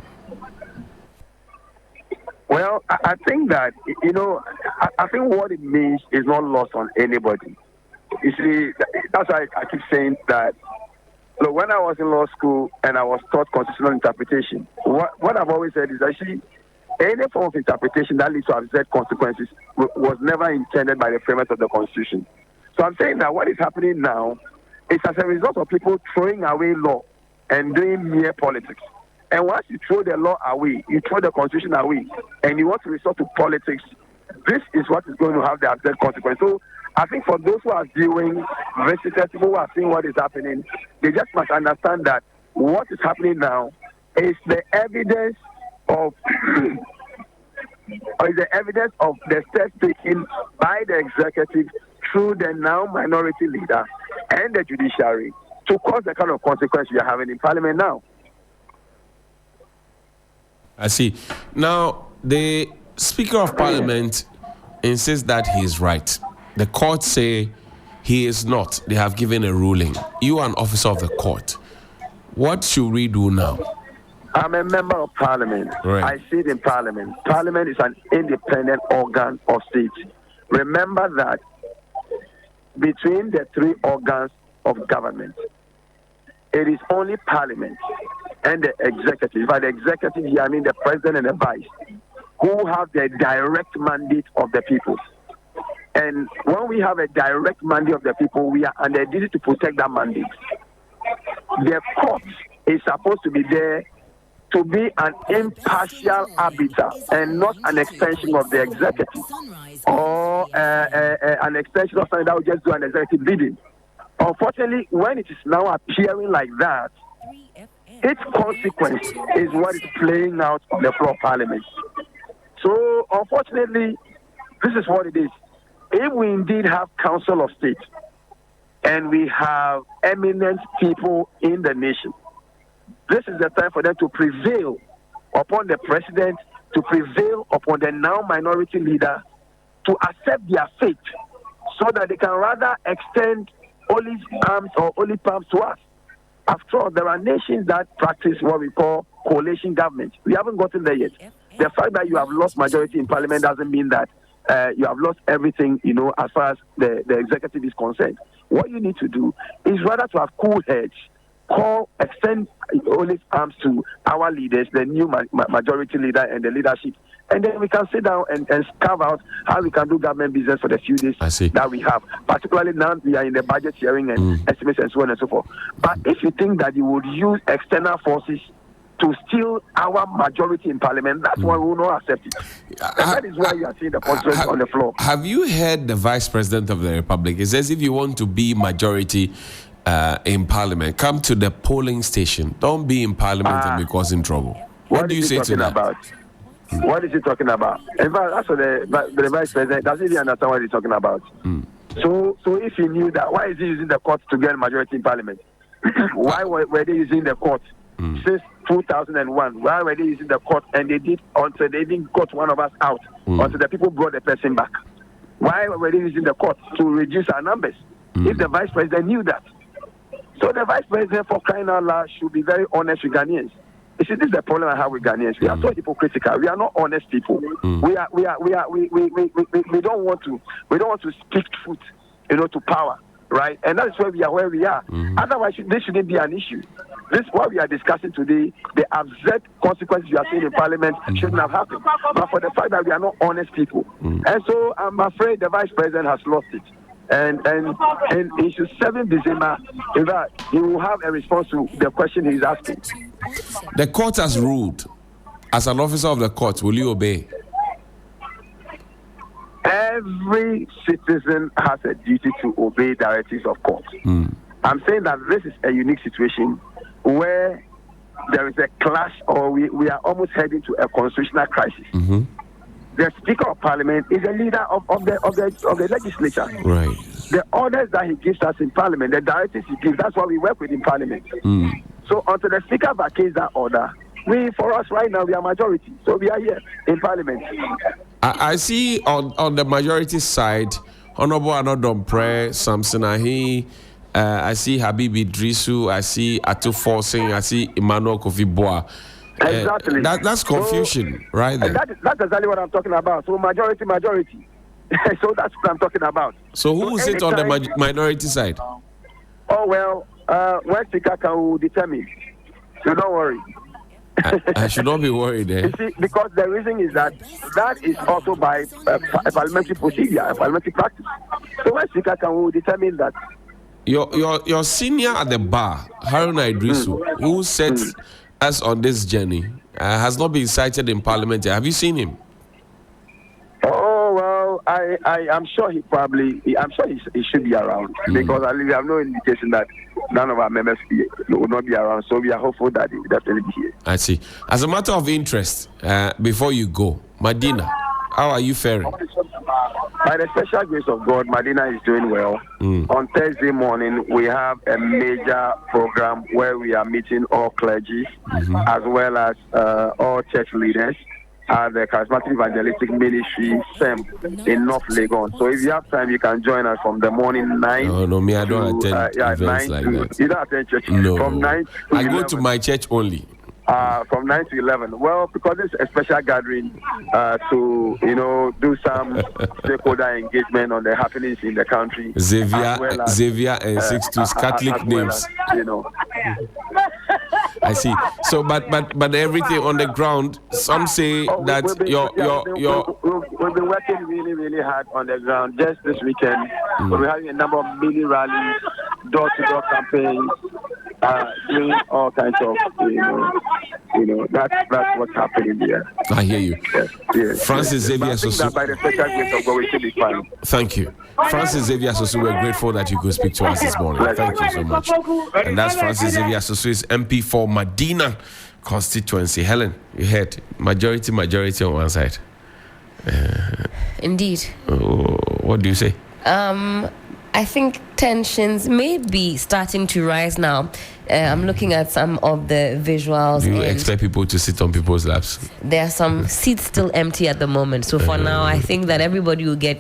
Well, I think that, I think what it means is not lost on anybody. You see, that's why I keep saying that, look, when I was in law school and I was taught constitutional interpretation, what I've always said is actually any form of interpretation that leads to absurd consequences was never intended by the framers of the Constitution. So I'm saying that what is happening now is as a result of people throwing away law and doing mere politics. And once you throw the law away, you throw the Constitution away, and you want to resort to politics, this is what is going to have the absurd consequence. So I think for those who are viewing, visitors, people who are seeing what is happening, they just must understand that what is happening now is the evidence of the steps taken by the executive through the now minority leader and the judiciary to cause the kind of consequence we are having in Parliament now. I see. Now, the Speaker of Parliament insists that he is right. The court say he is not. They have given a ruling. You are an officer of the court. What should we do now? I'm a member of Parliament. Right. I sit in Parliament. Parliament is an independent organ of state. Remember that between the three organs of government, it is only Parliament and the executive. By the executive, here I mean the president and the vice, who have the direct mandate of the people. And when we have a direct mandate of the people, we are under duty to protect that mandate. The court is supposed to be there to be an impartial arbiter and not an extension of the executive or an extension of something that will just do an executive bidding. Unfortunately, when it is now appearing like that, its consequence is what is playing out on the floor of Parliament. So, unfortunately, this is what it is. If we indeed have Council of State and we have eminent people in the nation, this is the time for them to prevail upon the president, to prevail upon the now minority leader, to accept their fate, so that they can rather extend olive arms or olive palms to us. After all, there are nations that practice what we call coalition government. We haven't gotten there yet. The fact that you have lost majority in parliament doesn't mean that you have lost everything, as far as the executive is concerned. What you need to do is rather to have cool heads, extend olive arms to our leaders, the new majority leader and the leadership, and then we can sit down and carve out how we can do government business for the few days that we have. Particularly now we are in the budget hearing and estimates and so on and so forth. But if you think that you would use external forces to steal our majority in parliament, that's why we will not accept it. And that is why you are seeing the constituency on the floor. Have you heard the Vice President of the Republic? It says if you want to be majority in parliament, come to the polling station. Don't be in parliament and be causing trouble. What do you say to that? What is he talking about? In fact, that's what the Vice President doesn't even understand what he's talking about. So if he knew that, why is he using the court to get a majority in parliament? Why were they using the court since 2001? Why were they using the court? And they did until they didn't got one of us out, until the people brought the person back. Why were they using the court to reduce our numbers? If the Vice President knew that. So the Vice President, for crying out loud, should be very honest with Ghanaians. You see, this is the problem I have with Ghanaians. We are so hypocritical. We are not honest people. We don't want to speak truth, to power, right? And that's why we are where we are. Otherwise, this shouldn't be an issue. This what we are discussing today, the absurd consequences you are seeing in Parliament shouldn't have happened. But for the fact that we are not honest people, and so I'm afraid the Vice President has lost it. And he should 7 December, in fact, he will have a response to the question he's asking. The court has ruled. As an officer of the court, will you obey? Every citizen has a duty to obey directives of court. I'm saying that this is a unique situation where there is a clash, or we are almost heading to a constitutional crisis. The Speaker of Parliament is a leader of the legislature. Right. The orders that he gives us in Parliament, the directives he gives, that's what we work with in Parliament. So until the Speaker vacates that order, for us right now, we are majority. So we are here in Parliament. I see on the majority side, Honorable Anodompreh, Samson Ahi, I see Habibi Drisu, I see Atu Forsing, I see Emmanuel Kofi Boa. Exactly. That's confusion, right there. That's exactly what I'm talking about. So majority. So that's what I'm talking about. So who is it on the minority side? Oh, well, where Speaker will determine. So don't worry. I should not be worried. You see, because the reason is that is also by a parliamentary procedure, a parliamentary practice. So where Speaker will determine that. Your senior at the bar, Haruna Idrisu, who set us on this journey, has not been cited in Parliament yet. Have you seen him? Oh, well, I'm sure he should be around, because we have no indication that none of our members will not be around. So we are hopeful that he will definitely be here. I see. As a matter of interest, before you go, Medina, how are you faring? By the special grace of God, Medina is doing well. On Thursday morning, we have a major program where we are meeting all clergy, as well as all church leaders at the Charismatic Evangelistic Ministry, SEM, in North Legon. So if you have time, you can join us from the morning 9. No, me, I don't attend events like that. You don't attend church? No. From 9 to I 11. go to my church only. From 9 to 11. Well, because it's a special gathering to, do some stakeholder engagement on the happenings in the country. Xavier and 62 Catholic names. I see. So, but everything on the ground. Some say that we've been working really, really hard on the ground. Just this weekend, we're having a number of mini rallies, door-to-door campaigns, doing all kinds of, that's what's happening here. I hear you. Yes. Francis Xavier Sosu. By the special grace of God, we should be fine. Thank you. Francis Xavier Sosu, we're grateful that you could speak to us this morning. Thank you so much. And that's Francis Xavier Sosu, is MP for Medina constituency. Helen, you heard majority on one side. Indeed. What do you say? I think tensions may be starting to rise now I'm looking at some of the visuals. Do you and expect people to sit on people's laps? there are some seats still empty at the moment. So for now, I think that everybody will get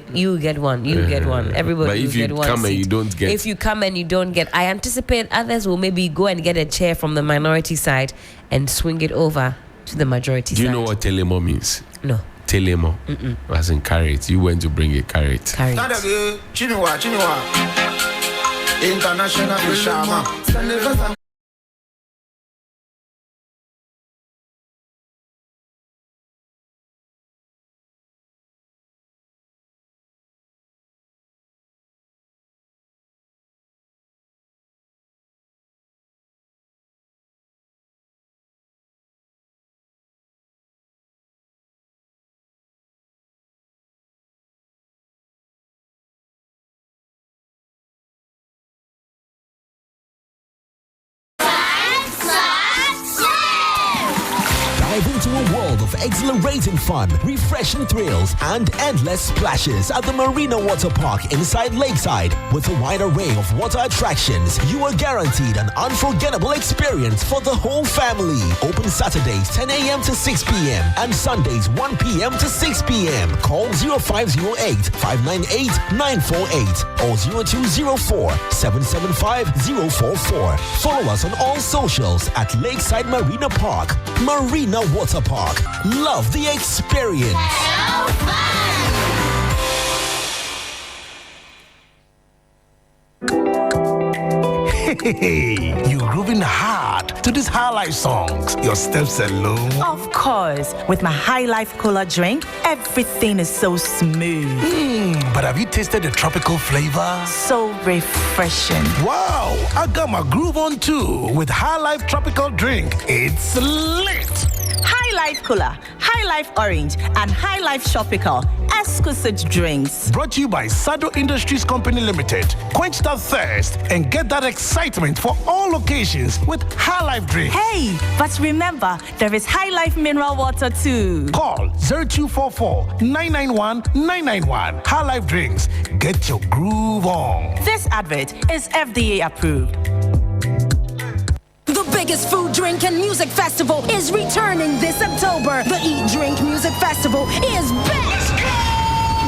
one. You get one. Everybody But will if you get one come and seat. you don't get- If you come and you don't get, I anticipate others will maybe go and get a chair from the minority side and swing it over to the majority Do side. you know what telemo means? No. Telemo. As in carry it. You went to bring it, carry it. Carry it. Chinua. International Shama. Dive into a world of exhilarating fun, refreshing thrills, and endless splashes at the Marina Water Park inside Lakeside. With a wide array of water attractions, you are guaranteed an unforgettable experience for the whole family. Open Saturdays 10 a.m. to 6 p.m. and Sundays 1 p.m. to 6 p.m. Call 0508-598-948 or 0204-775-044. Follow us on all socials at Lakeside Marina Park. Marina Water Park. Love the experience. Hey, you're grooving hard to these high life songs. Your steps alone. Of course, with my High Life Cola drink, everything is so smooth. But have you tasted the tropical flavor? So refreshing. Wow, I got my groove on too with High Life Tropical Drink. It's lit. High Life Cola, High Life Orange, and High Life Tropical. Exquisite drinks. Brought to you by Sado Industries Company Limited. Quench that thirst and get that excitement for all occasions with High Life Drink. Hey, but remember, there is High Life Mineral Water too. Call 0244-991-991. High Life Drinks. Get your groove on. This advert is FDA approved. The biggest food, drink, and music festival is returning this October. The Eat, Drink, Music Festival is back. Let's go!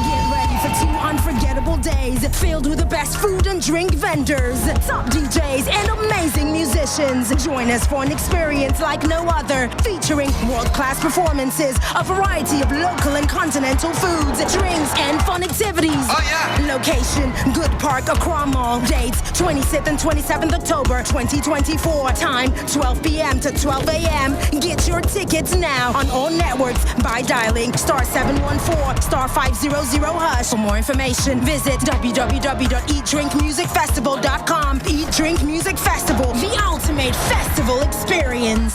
Get ready for 2 unforgettable days filled with the best food and drink vendors, top DJs, and amazing musicians. Join us for an experience like no other, featuring world-class performances, a variety of local and continental foods, drinks, and fun activities. Oh, yeah. Location, Good Park, Accra Mall. Dates, 26th and 27th October, 2024. Time, 12 p.m. to 12 a.m. Get your tickets now on all networks by dialing *714 *500#. For more information, visit www.eatdrinkmusicfestival.com. Eat Drink Music Festival, the ultimate festival experience.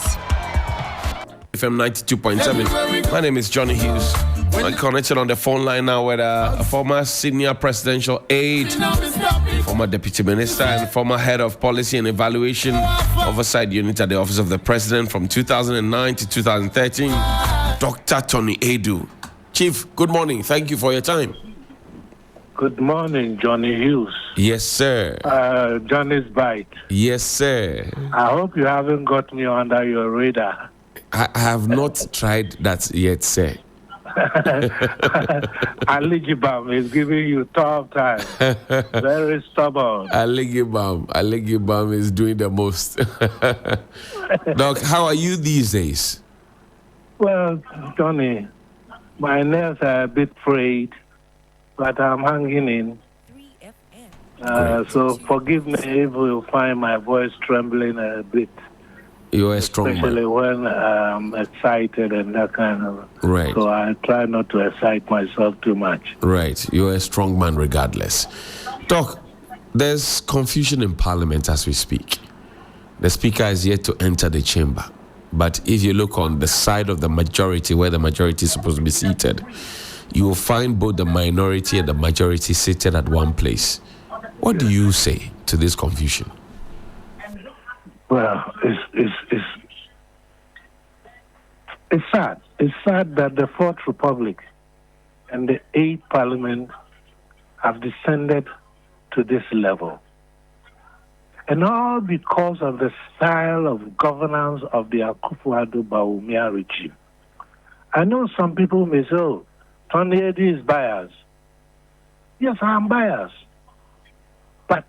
FM 92.7. My name is Johnny Hughes. I'm connected on the phone line now with a former senior presidential aide, former deputy minister, and former head of policy and evaluation oversight unit at the office of the president from 2009 to 2013, Dr. Tony Adu. Chief, good morning. Thank you for your time. Good morning, Johnny Hughes. Yes, sir. Johnny's Bite. Yes, sir. I hope you haven't got me under your radar. I have not tried that yet, sir. Aligibam is giving you tough time. Very stubborn. Aligibam is doing the most. Doc, how are you these days? Well, Johnny, my nerves are a bit frayed, but I'm hanging in. So forgive me if you find my voice trembling a bit. You're a strong Especially man. when I'm excited and that kind of. Right. So I try not to excite myself too much. Right. You're a strong man regardless. Doc, there's confusion in Parliament as we speak. The Speaker is yet to enter the chamber. But if you look on the side of the majority, where the majority is supposed to be seated, you will find both the minority and the majority seated at one place. What do you say to this confusion? Well, it's sad. It's sad that the Fourth Republic and the Eighth Parliament have descended to this level. And all because of the style of governance of the Akufo-Addo Bawumia regime. I know some people may say, oh, Tony Edi is biased. Yes, I am biased. But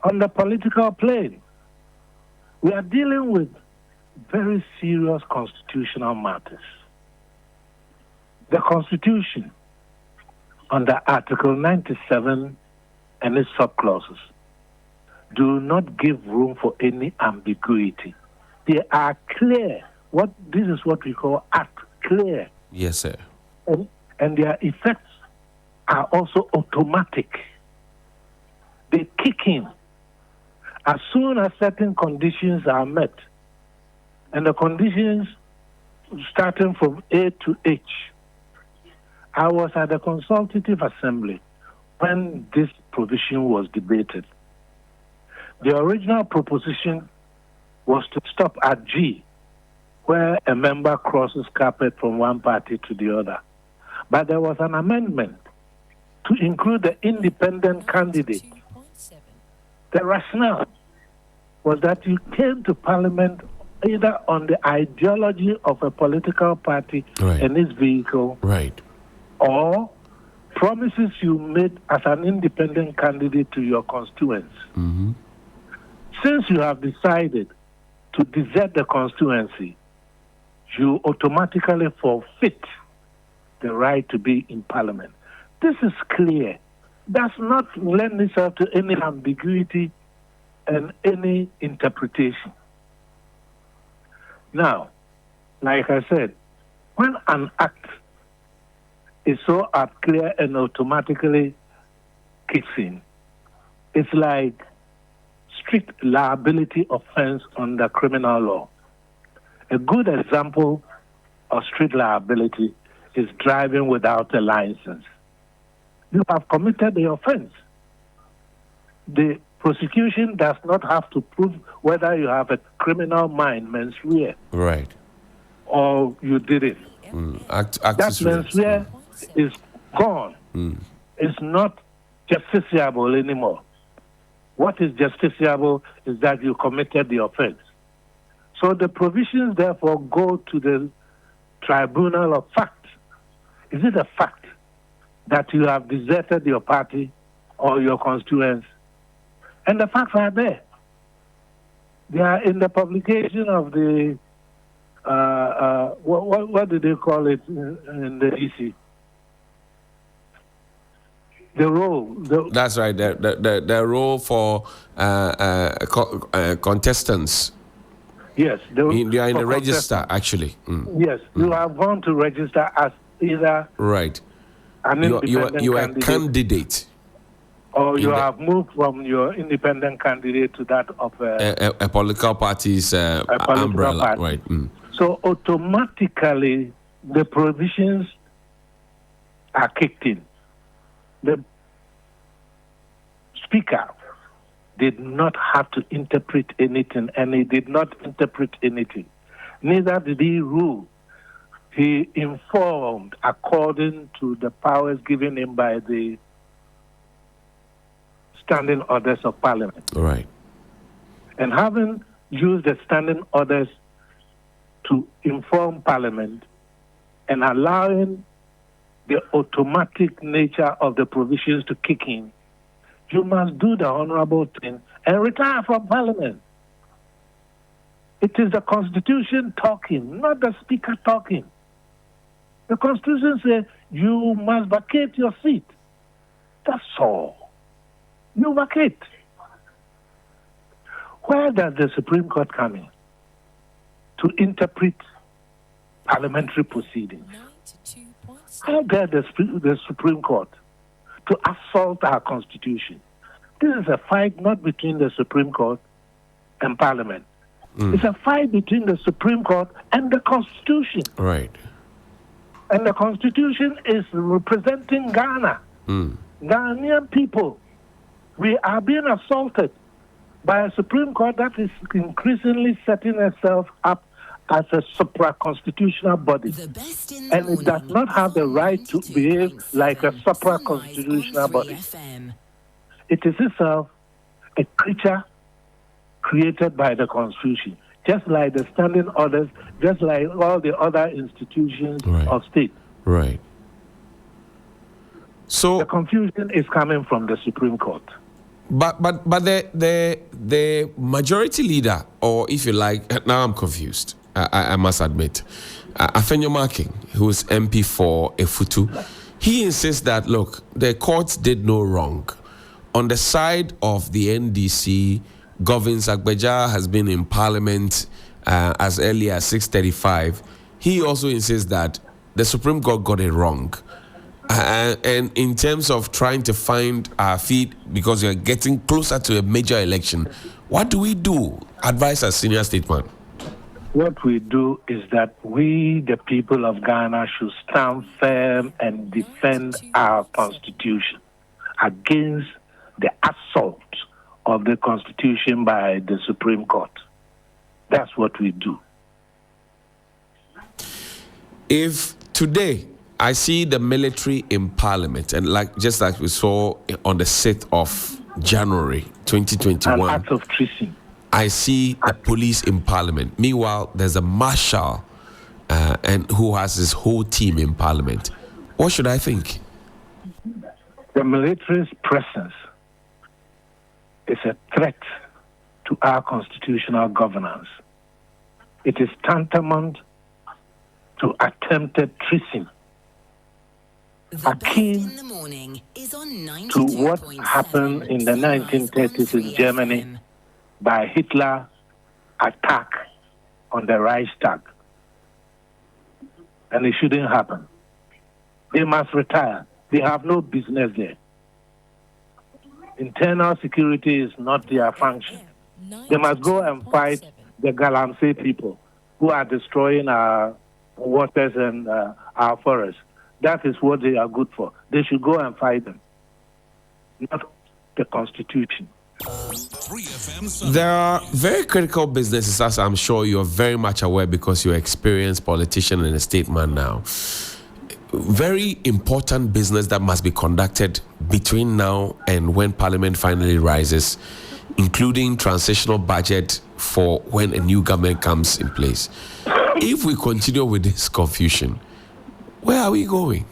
on the political plane, we are dealing with very serious constitutional matters. The Constitution, under Article 97 and its subclauses, do not give room for any ambiguity. They are clear. This is what we call act clear. Yes, sir. And their effects are also automatic. They kick in as soon as certain conditions are met. And the conditions starting from A to H. I was at the Consultative Assembly when this provision was debated. The original proposition was to stop at G, where a member crosses carpet from one party to the other. But there was an amendment to include the independent candidate. The rationale was that you came to Parliament either on the ideology of a political party and its vehicle, or promises you made as an independent candidate to your constituents. Mm-hmm. Since you have decided to desert the constituency, you automatically forfeit the right to be in Parliament. This is clear. Does not lend itself to any ambiguity and any interpretation. Now, like I said, when an act is so clear and automatically kicks in, it's like strict liability offense under criminal law. A good example of strict liability is driving without a license. You have committed the offense. The prosecution does not have to prove whether you have a criminal mind, mens rea, or you did it. That mens rea is gone. It's not justiciable anymore. What is justiciable is that you committed the offense. So the provisions, therefore, go to the tribunal of fact. Is it a fact that you have deserted your party or your constituents? And the facts are there. They are in the publication of the, what do they call it in the EC? The role. That's right. The role for contestants. Yes. They are in the register, actually. Yes. You have gone to register as either an independent you are a candidate. Or you have moved from your independent candidate to that of a political party's umbrella. Party. So automatically, the provisions are kicked in. The speaker did not have to interpret anything, and he did not interpret anything. Neither did he rule. He informed according to the powers given him by the standing orders of Parliament. And having used the standing orders to inform Parliament and allowing the automatic nature of the provisions to kick in, you must do the honorable thing and retire from Parliament. It is the Constitution talking, not the Speaker talking. The Constitution says you must vacate your seat. That's all. You vacate. Where does the Supreme Court come in? To interpret parliamentary proceedings. How dare the Supreme Court to assault our Constitution? This is a fight not between the Supreme Court and Parliament. It's a fight between the Supreme Court and the Constitution. And the Constitution is representing Ghana. Ghanaian people. We are being assaulted by a Supreme Court that is increasingly setting itself up as a supra-constitutional body. And it does not have the right to behave like a supra-constitutional body. It is itself a creature created by the Constitution, just like the standing orders, just like all the other institutions of state. Right. So the confusion is coming from the Supreme Court. But the majority leader, or if you like, now I'm confused. I must admit, Afenyo Marking, who is MP for Efutu, he insists that look, the courts did no wrong. On the side of the NDC, Govin Agbeja has been in Parliament as early as 6:35. He also insists that the Supreme Court got it wrong. And in terms of trying to find our feet, because we're getting closer to a major election, what do we do? Advise as senior statesman. What we do is that we, the people of Ghana, should stand firm and defend our Constitution against the assault of the Constitution by the Supreme Court. That's what we do. If today I see the military in Parliament, and just like we saw on the 6th of January 2021, an act of treason. I see the police in Parliament. Meanwhile, there's a marshal and who has his whole team in Parliament. What should I think? The military's presence is a threat to our constitutional governance. It is tantamount to attempted treason, akin to what happened in the 1930s in Germany by Hitler's attack on the Reichstag. And it shouldn't happen. They must retire. They have no business there. Internal security is not their function. They must go and fight the Galamsey people who are destroying our waters and our forests. That is what they are good for. They should go and fight them, not the Constitution. There are very critical businesses, as I'm sure you're very much aware because you're an experienced politician and a statesman now. Very important business that must be conducted between now and when Parliament finally rises, including transitional budget for when a new government comes in place. If we continue with this confusion, where are we going?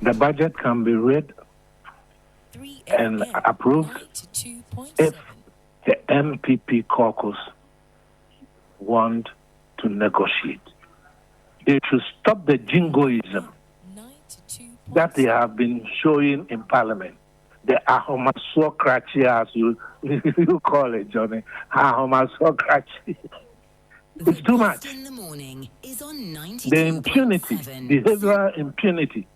The budget can be read and approved if the MPP caucus want to negotiate. They should stop the jingoism that they have been showing in Parliament. The ahomasocracy, as you call it, Johnny. Ahomasocracy. It's too much. The impunity, behavioral impunity.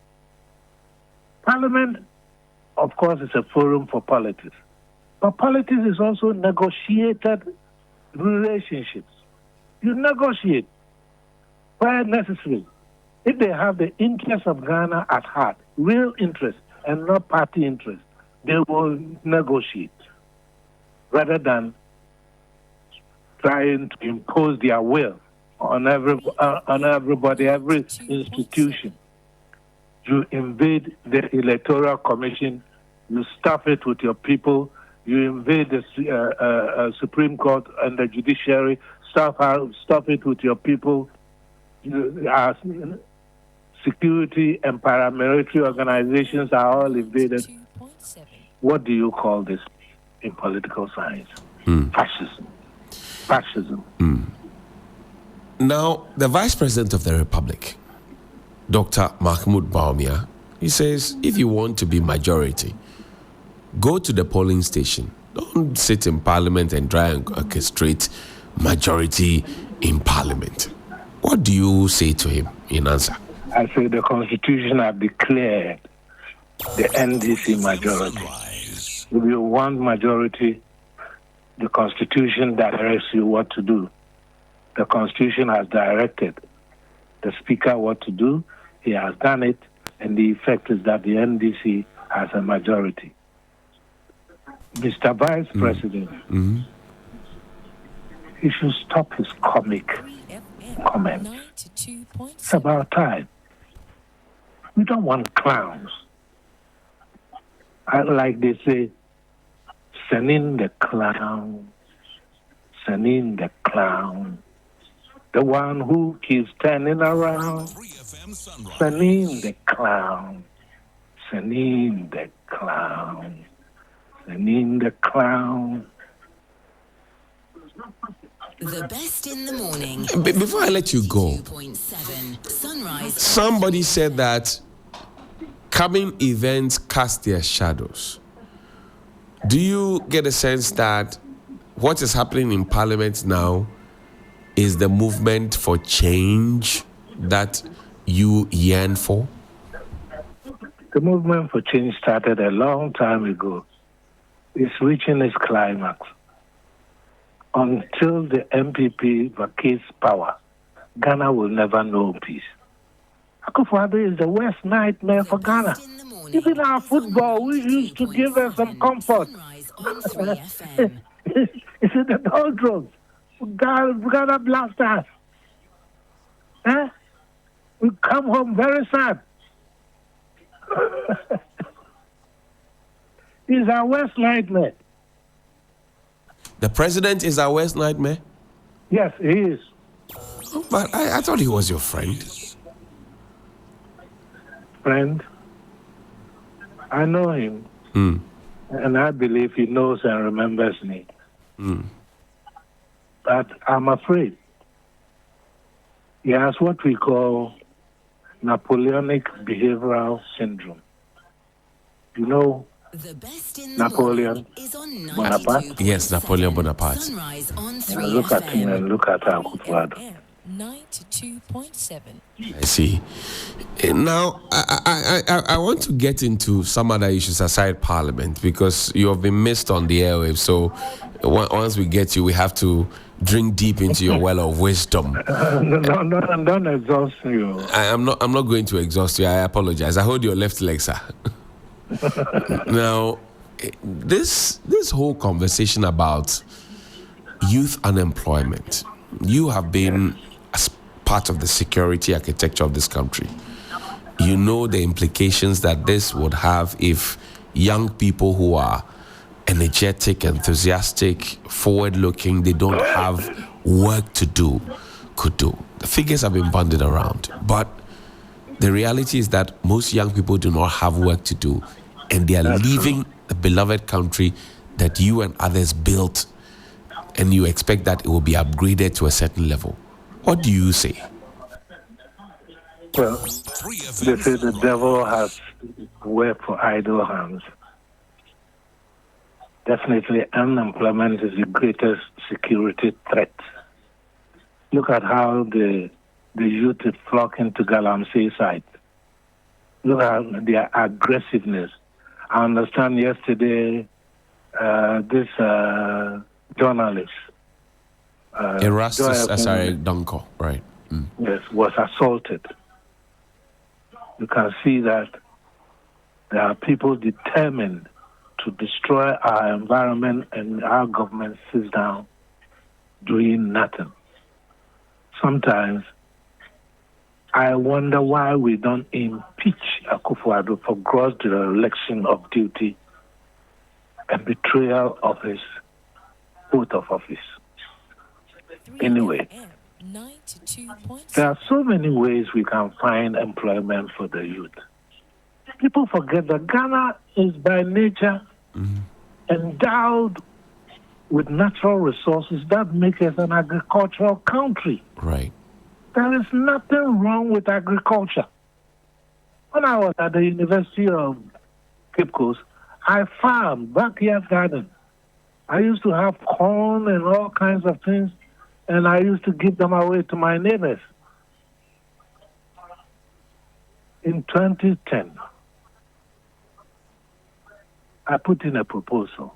Parliament, of course, is a forum for politics. But politics is also negotiated relationships. You negotiate where necessary. If they have the interest of Ghana at heart, real interest and not party interest, they will negotiate rather than trying to impose their will on everybody, every institution. You invade the Electoral Commission, you stuff it with your people, you invade the Supreme Court and the judiciary, stuff it with your people. Security and paramilitary organizations are all invaded. What do you call this in political science? Fascism. Now, the Vice President of the Republic, Dr. Mahmoud Bawumia, he says, if you want to be majority, go to the polling station. Don't sit in Parliament and try and orchestrate majority in Parliament. What do you say to him in answer? I say the Constitution has declared the NDC majority. If you want majority, the Constitution directs you what to do. The Constitution has directed the Speaker what to do. He has done it, and the effect is that the NDC has a majority. Mr. Vice President, he should stop his comic comments. It's about time. We don't want clowns. Like they say, Senin the clown, Senin the clown, the one who keeps turning around. Senin the clown, Senin the clown, Senin the clown. The best in the morning. Before I let you go, 2.7 Sunrise. somebody said that coming events cast their shadows. Do you get a sense that what is happening in Parliament now is the movement for change that you yearn for? The movement for change started a long time ago. It's reaching its climax. Until the MPP vacates power, Ghana will never know peace. Akufo-Addo is the worst nightmare for Ghana. Even our football, we used to give us some comfort. It's in the doldrums. Ghana blast us. Eh? We come home very sad. It's our worst nightmare. The president is our worst nightmare? Yes, he is. But I thought he was your friend. Friend? I know him. And I believe he knows and remembers me. But I'm afraid he has what we call Napoleonic behavioral syndrome. You know Napoleon Bonaparte? Yes, Napoleon Bonaparte. Look at him and look at Akufo-Addo. 92.7. I see. Now, I want to get into some other issues aside Parliament because you have been missed on the airwaves. So once we get you, we have to drink deep into your well of wisdom. Don't exhaust you. I'm not going to exhaust you. I apologize. I hold your left leg, sir. Now, this whole conversation about youth unemployment, you have been as part of the security architecture of this country. You know the implications that this would have if young people who are energetic, enthusiastic, forward-looking, they don't have work to do, could do. The figures have been bandied around, but the reality is that most young people do not have work to do, and they are leaving the beloved country that you and others built, and you expect that it will be upgraded to a certain level. What do you say? Well, they say the devil has work for idle hands. Definitely, unemployment is the greatest security threat. Look at how the youth is flocking to Galamsey site. Look at their aggressiveness. I understand yesterday this journalist, Erastus Asare Donko, right? Yes, was assaulted. You can see that there are people determined to destroy our environment, and our government sits down doing nothing. Sometimes I wonder why we don't impeach Akufo-Addo for gross dereliction of duty and betrayal of his oath of office. Anyway, there are so many ways we can find employment for the youth. People forget that Ghana is by nature endowed with natural resources that make us an agricultural country. Right. There is nothing wrong with agriculture. When I was at the University of Cape Coast, I farmed backyard garden. I used to have corn and all kinds of things, and I used to give them away to my neighbors. In 2010, I put in a proposal,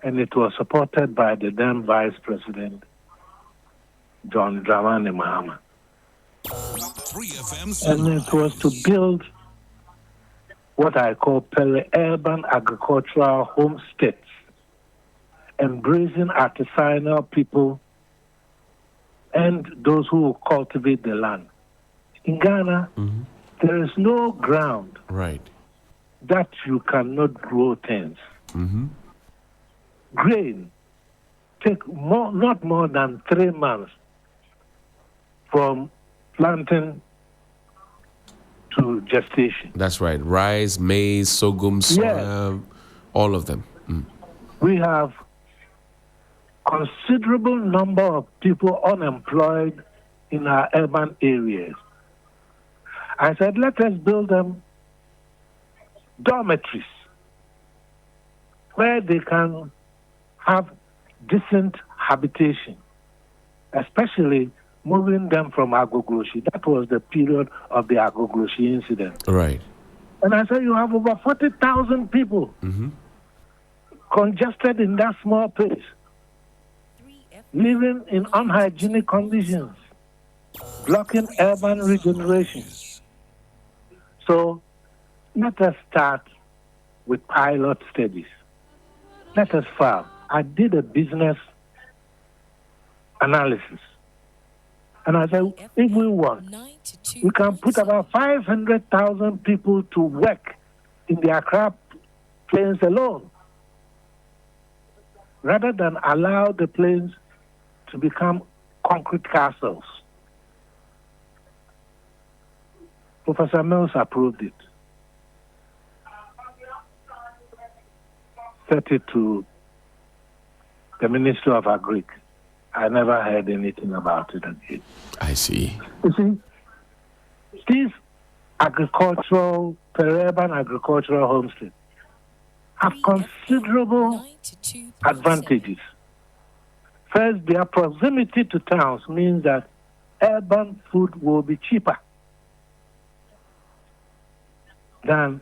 and it was supported by the then Vice President, John Dramani Mahama. And it was to build what I call peri-urban agricultural homesteads, embracing artisanal people and those who will cultivate the land. In Ghana, there is no ground right that you cannot grow things. Grain take not more than 3 months from planting to gestation. That's right. Rice, maize, sorghum, soya, all of them. We have considerable number of people unemployed in our urban areas. I said, let us build them dormitories where they can have decent habitation, especially moving them from Agogloshi. That was the period of the Agogloshi incident. Right. And I said, you have over 40,000 people congested in that small place, living in unhygienic conditions, blocking urban regeneration. So let us start with pilot studies. Let us farm. I did a business analysis. And I said, if we want, we can put about 500,000 people to work in the Accra plains alone, rather than allow the plains to become concrete castles. Professor Mills approved it. Sent it to the Minister of Agric. I never heard anything about it again. I see. You see, these agricultural, per-urban agricultural homesteads have considerable advantages. First, their proximity to towns means that urban food will be cheaper than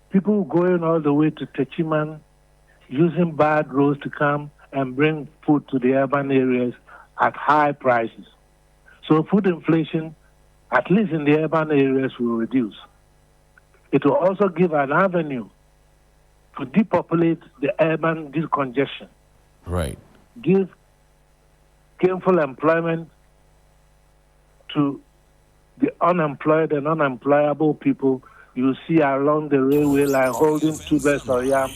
people going all the way to Techiman, using bad roads to come and bring food to the urban areas at high prices. So food inflation, at least in the urban areas, will reduce. It will also give an avenue to depopulate the urban decongestion. Right. Give gainful employment to the unemployed and unemployable people you see along the railway line holding tubers of yam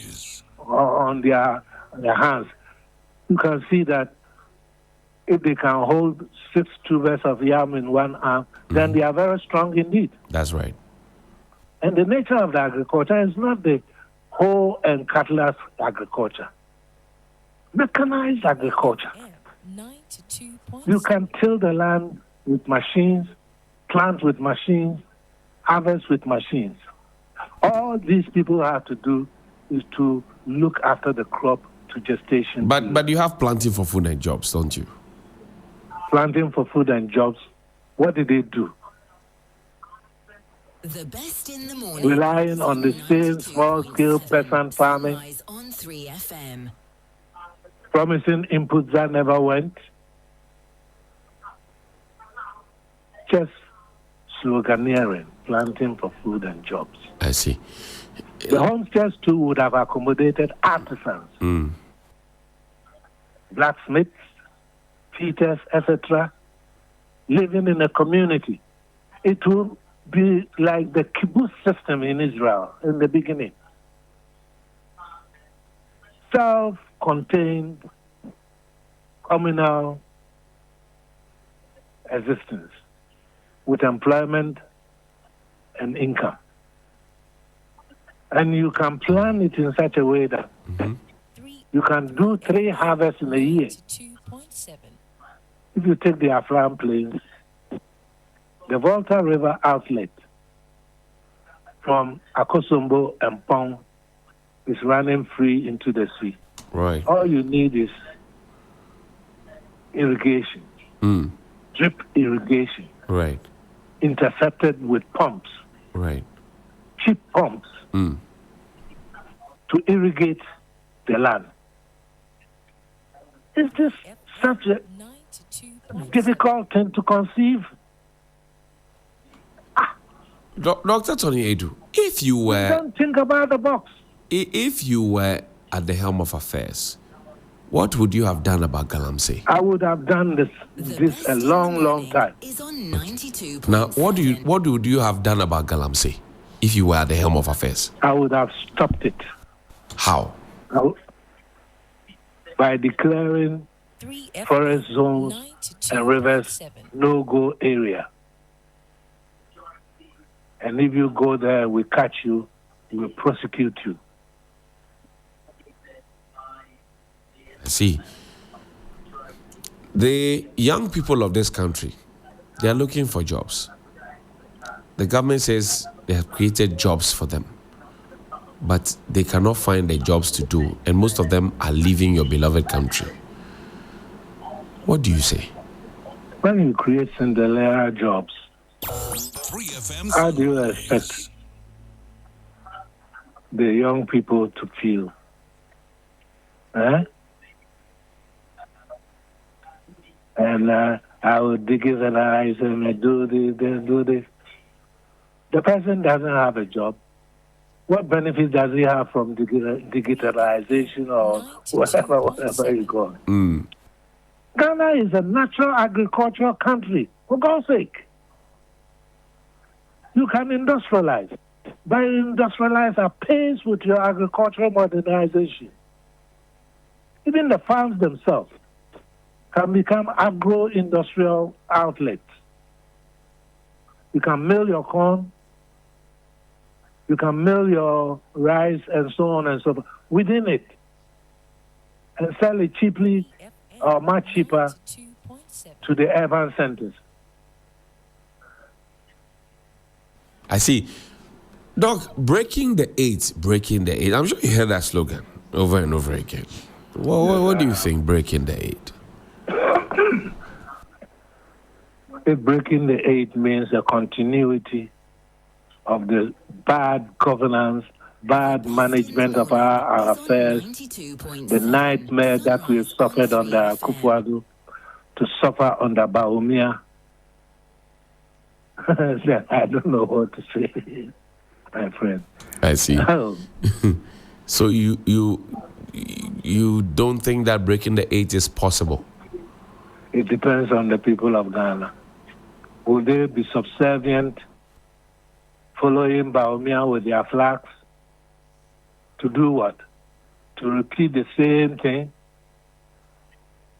on their hands. You can see that if they can hold 6 tubers of yam in one arm, then they are very strong indeed. That's right. And the nature of the agriculture is not the hoe and cutlass agriculture. Mechanized agriculture. You can till the land with machines, plant with machines, harvest with machines. All these people have to do is to look after the crop to gestation. But you have planting for food and jobs, don't you? Planting for food and jobs. What did they do? The best in the morning. Relying on the same small-scale peasant farming, On 3FM. promising inputs that never went. Just sloganeering, planting for food and jobs. I see. The homesteads too would have accommodated artisans, blacksmiths, fitters, etc., living in a community. It will be like the kibbutz system in Israel in the beginning. Self-contained communal existence with employment and income. And you can plan it in such a way that you can do 3 harvests in a year. If you take the Afram Plains, the Volta River outlet from Akosombo and Pong is running free into the sea. Right. All you need is irrigation, drip irrigation, Right. intercepted with pumps, Right. cheap pumps, to irrigate the land. Is this such a difficult thing to conceive? Dr. Tony Edu, if you were... Don't think about the box. If you were at the helm of affairs, what would you have done about Galamsey? I would have done this a long time. Is on 92. Now, what would you have done about Galamsey? if you were at the helm of affairs? I would have stopped it. How? By declaring forest zones and rivers no-go area. And if you go there, we catch you, we will prosecute you. I see. The young people of this country, they are looking for jobs. The government says they have created jobs for them, but they cannot find the jobs to do, and most of them are leaving your beloved country. What do you say? When you create Cinderella jobs, how do you expect the young people to feel? And I will digitalize and I do this. The person doesn't have a job. What benefit does he have from digitalization or whatever you call it? Ghana is a natural agricultural country, for God's sake. You can industrialize. By industrialize at pace with your agricultural modernization. Even the farms themselves can become agro-industrial outlets. You can mill your corn, you can mill your rice, and so on and so forth within it, and sell it cheaply or much cheaper to the urban centers. I see. Doc, breaking the eight. I'm sure you heard that slogan over and over again. What do you think, breaking the eight? If breaking the eight means a continuity of the bad governance, bad management of our affairs, the nightmare that we suffered under Akufo-Addo, to suffer under Bawumia, I don't know what to say, my friend. I see. So you don't think that breaking the eight is possible? It depends on the people of Ghana. Will they be subservient, following Bawumia with their flags? To do what? To repeat the same thing?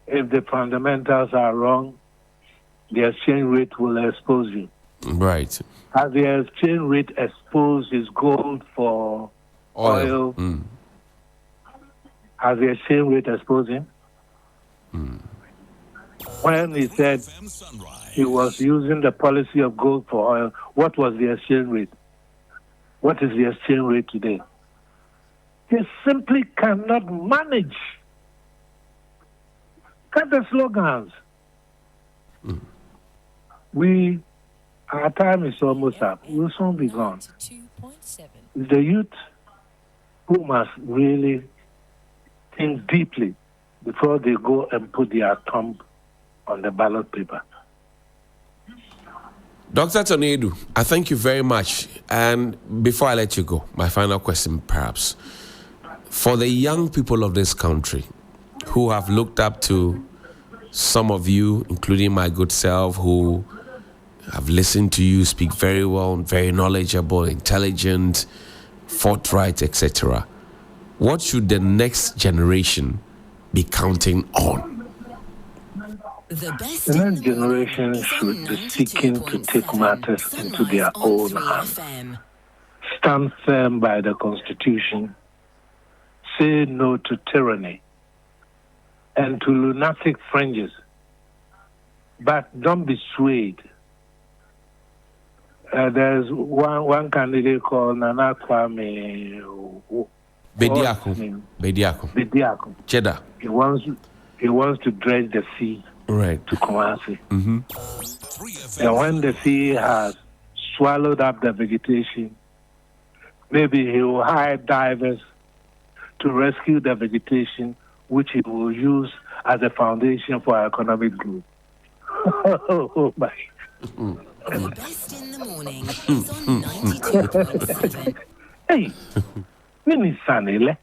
If the fundamentals are wrong, the exchange rate will expose you. Right. Has the exchange rate exposed his gold for oil? Has the exchange rate exposed him? When he said he was using the policy of gold for oil, what was the exchange rate? What is the exchange rate today? He simply cannot manage. Cut the slogans. Our time is almost up. We'll soon be gone. It's the youth who must really think deeply before they go and put their thumb on the ballot paper. Dr. Tonedu, I thank you very much. And before I let you go, my final question perhaps. For the young people of this country who have looked up to some of you, including my good self, who have listened to you speak very well, very knowledgeable, intelligent, forthright, etc., what should the next generation be counting on? The next generation should be seeking to take matters into their own hands, stand firm by the Constitution, say no to tyranny and to lunatic fringes, but don't be swayed. There's one candidate called Nana Kwame Bediako. Cheddar. He wants to dredge the sea to Kumasi. And when the sea has swallowed up the vegetation, maybe he will hire divers to rescue the vegetation, which he will use as a foundation for our economic growth. Oh my. The best in the morning is on 92.7. Hey, Mini Sanile.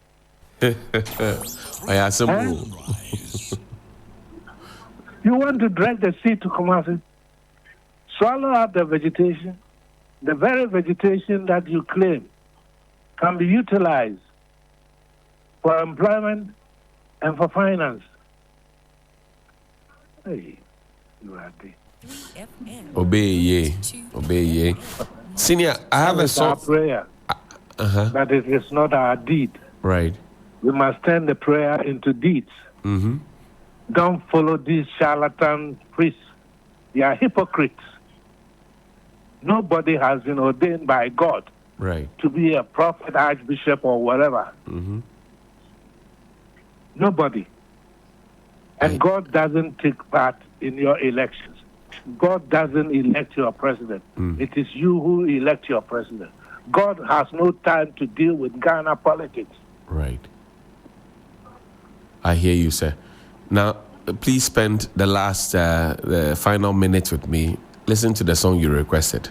You want to drag the sea to Kumasi, swallow up the vegetation, the very vegetation that you claim can be utilized for employment and for finance. Hey, you are there. Obey ye. Obey ye. Senior, I have a Our song. prayer, but it is not our deed. Right. We must turn the prayer into deeds. Mm-hmm. Don't follow these charlatan priests. They are hypocrites. Nobody has been ordained by God Right. to be a prophet, archbishop, or whatever. Mm-hmm. Nobody. And God doesn't take part in your elections. God doesn't elect your president. It is you who elect your president. God has no time to deal with Ghana politics. Right. I hear you, sir. Now, please spend the last, the final minute with me. Listen to the song you requested.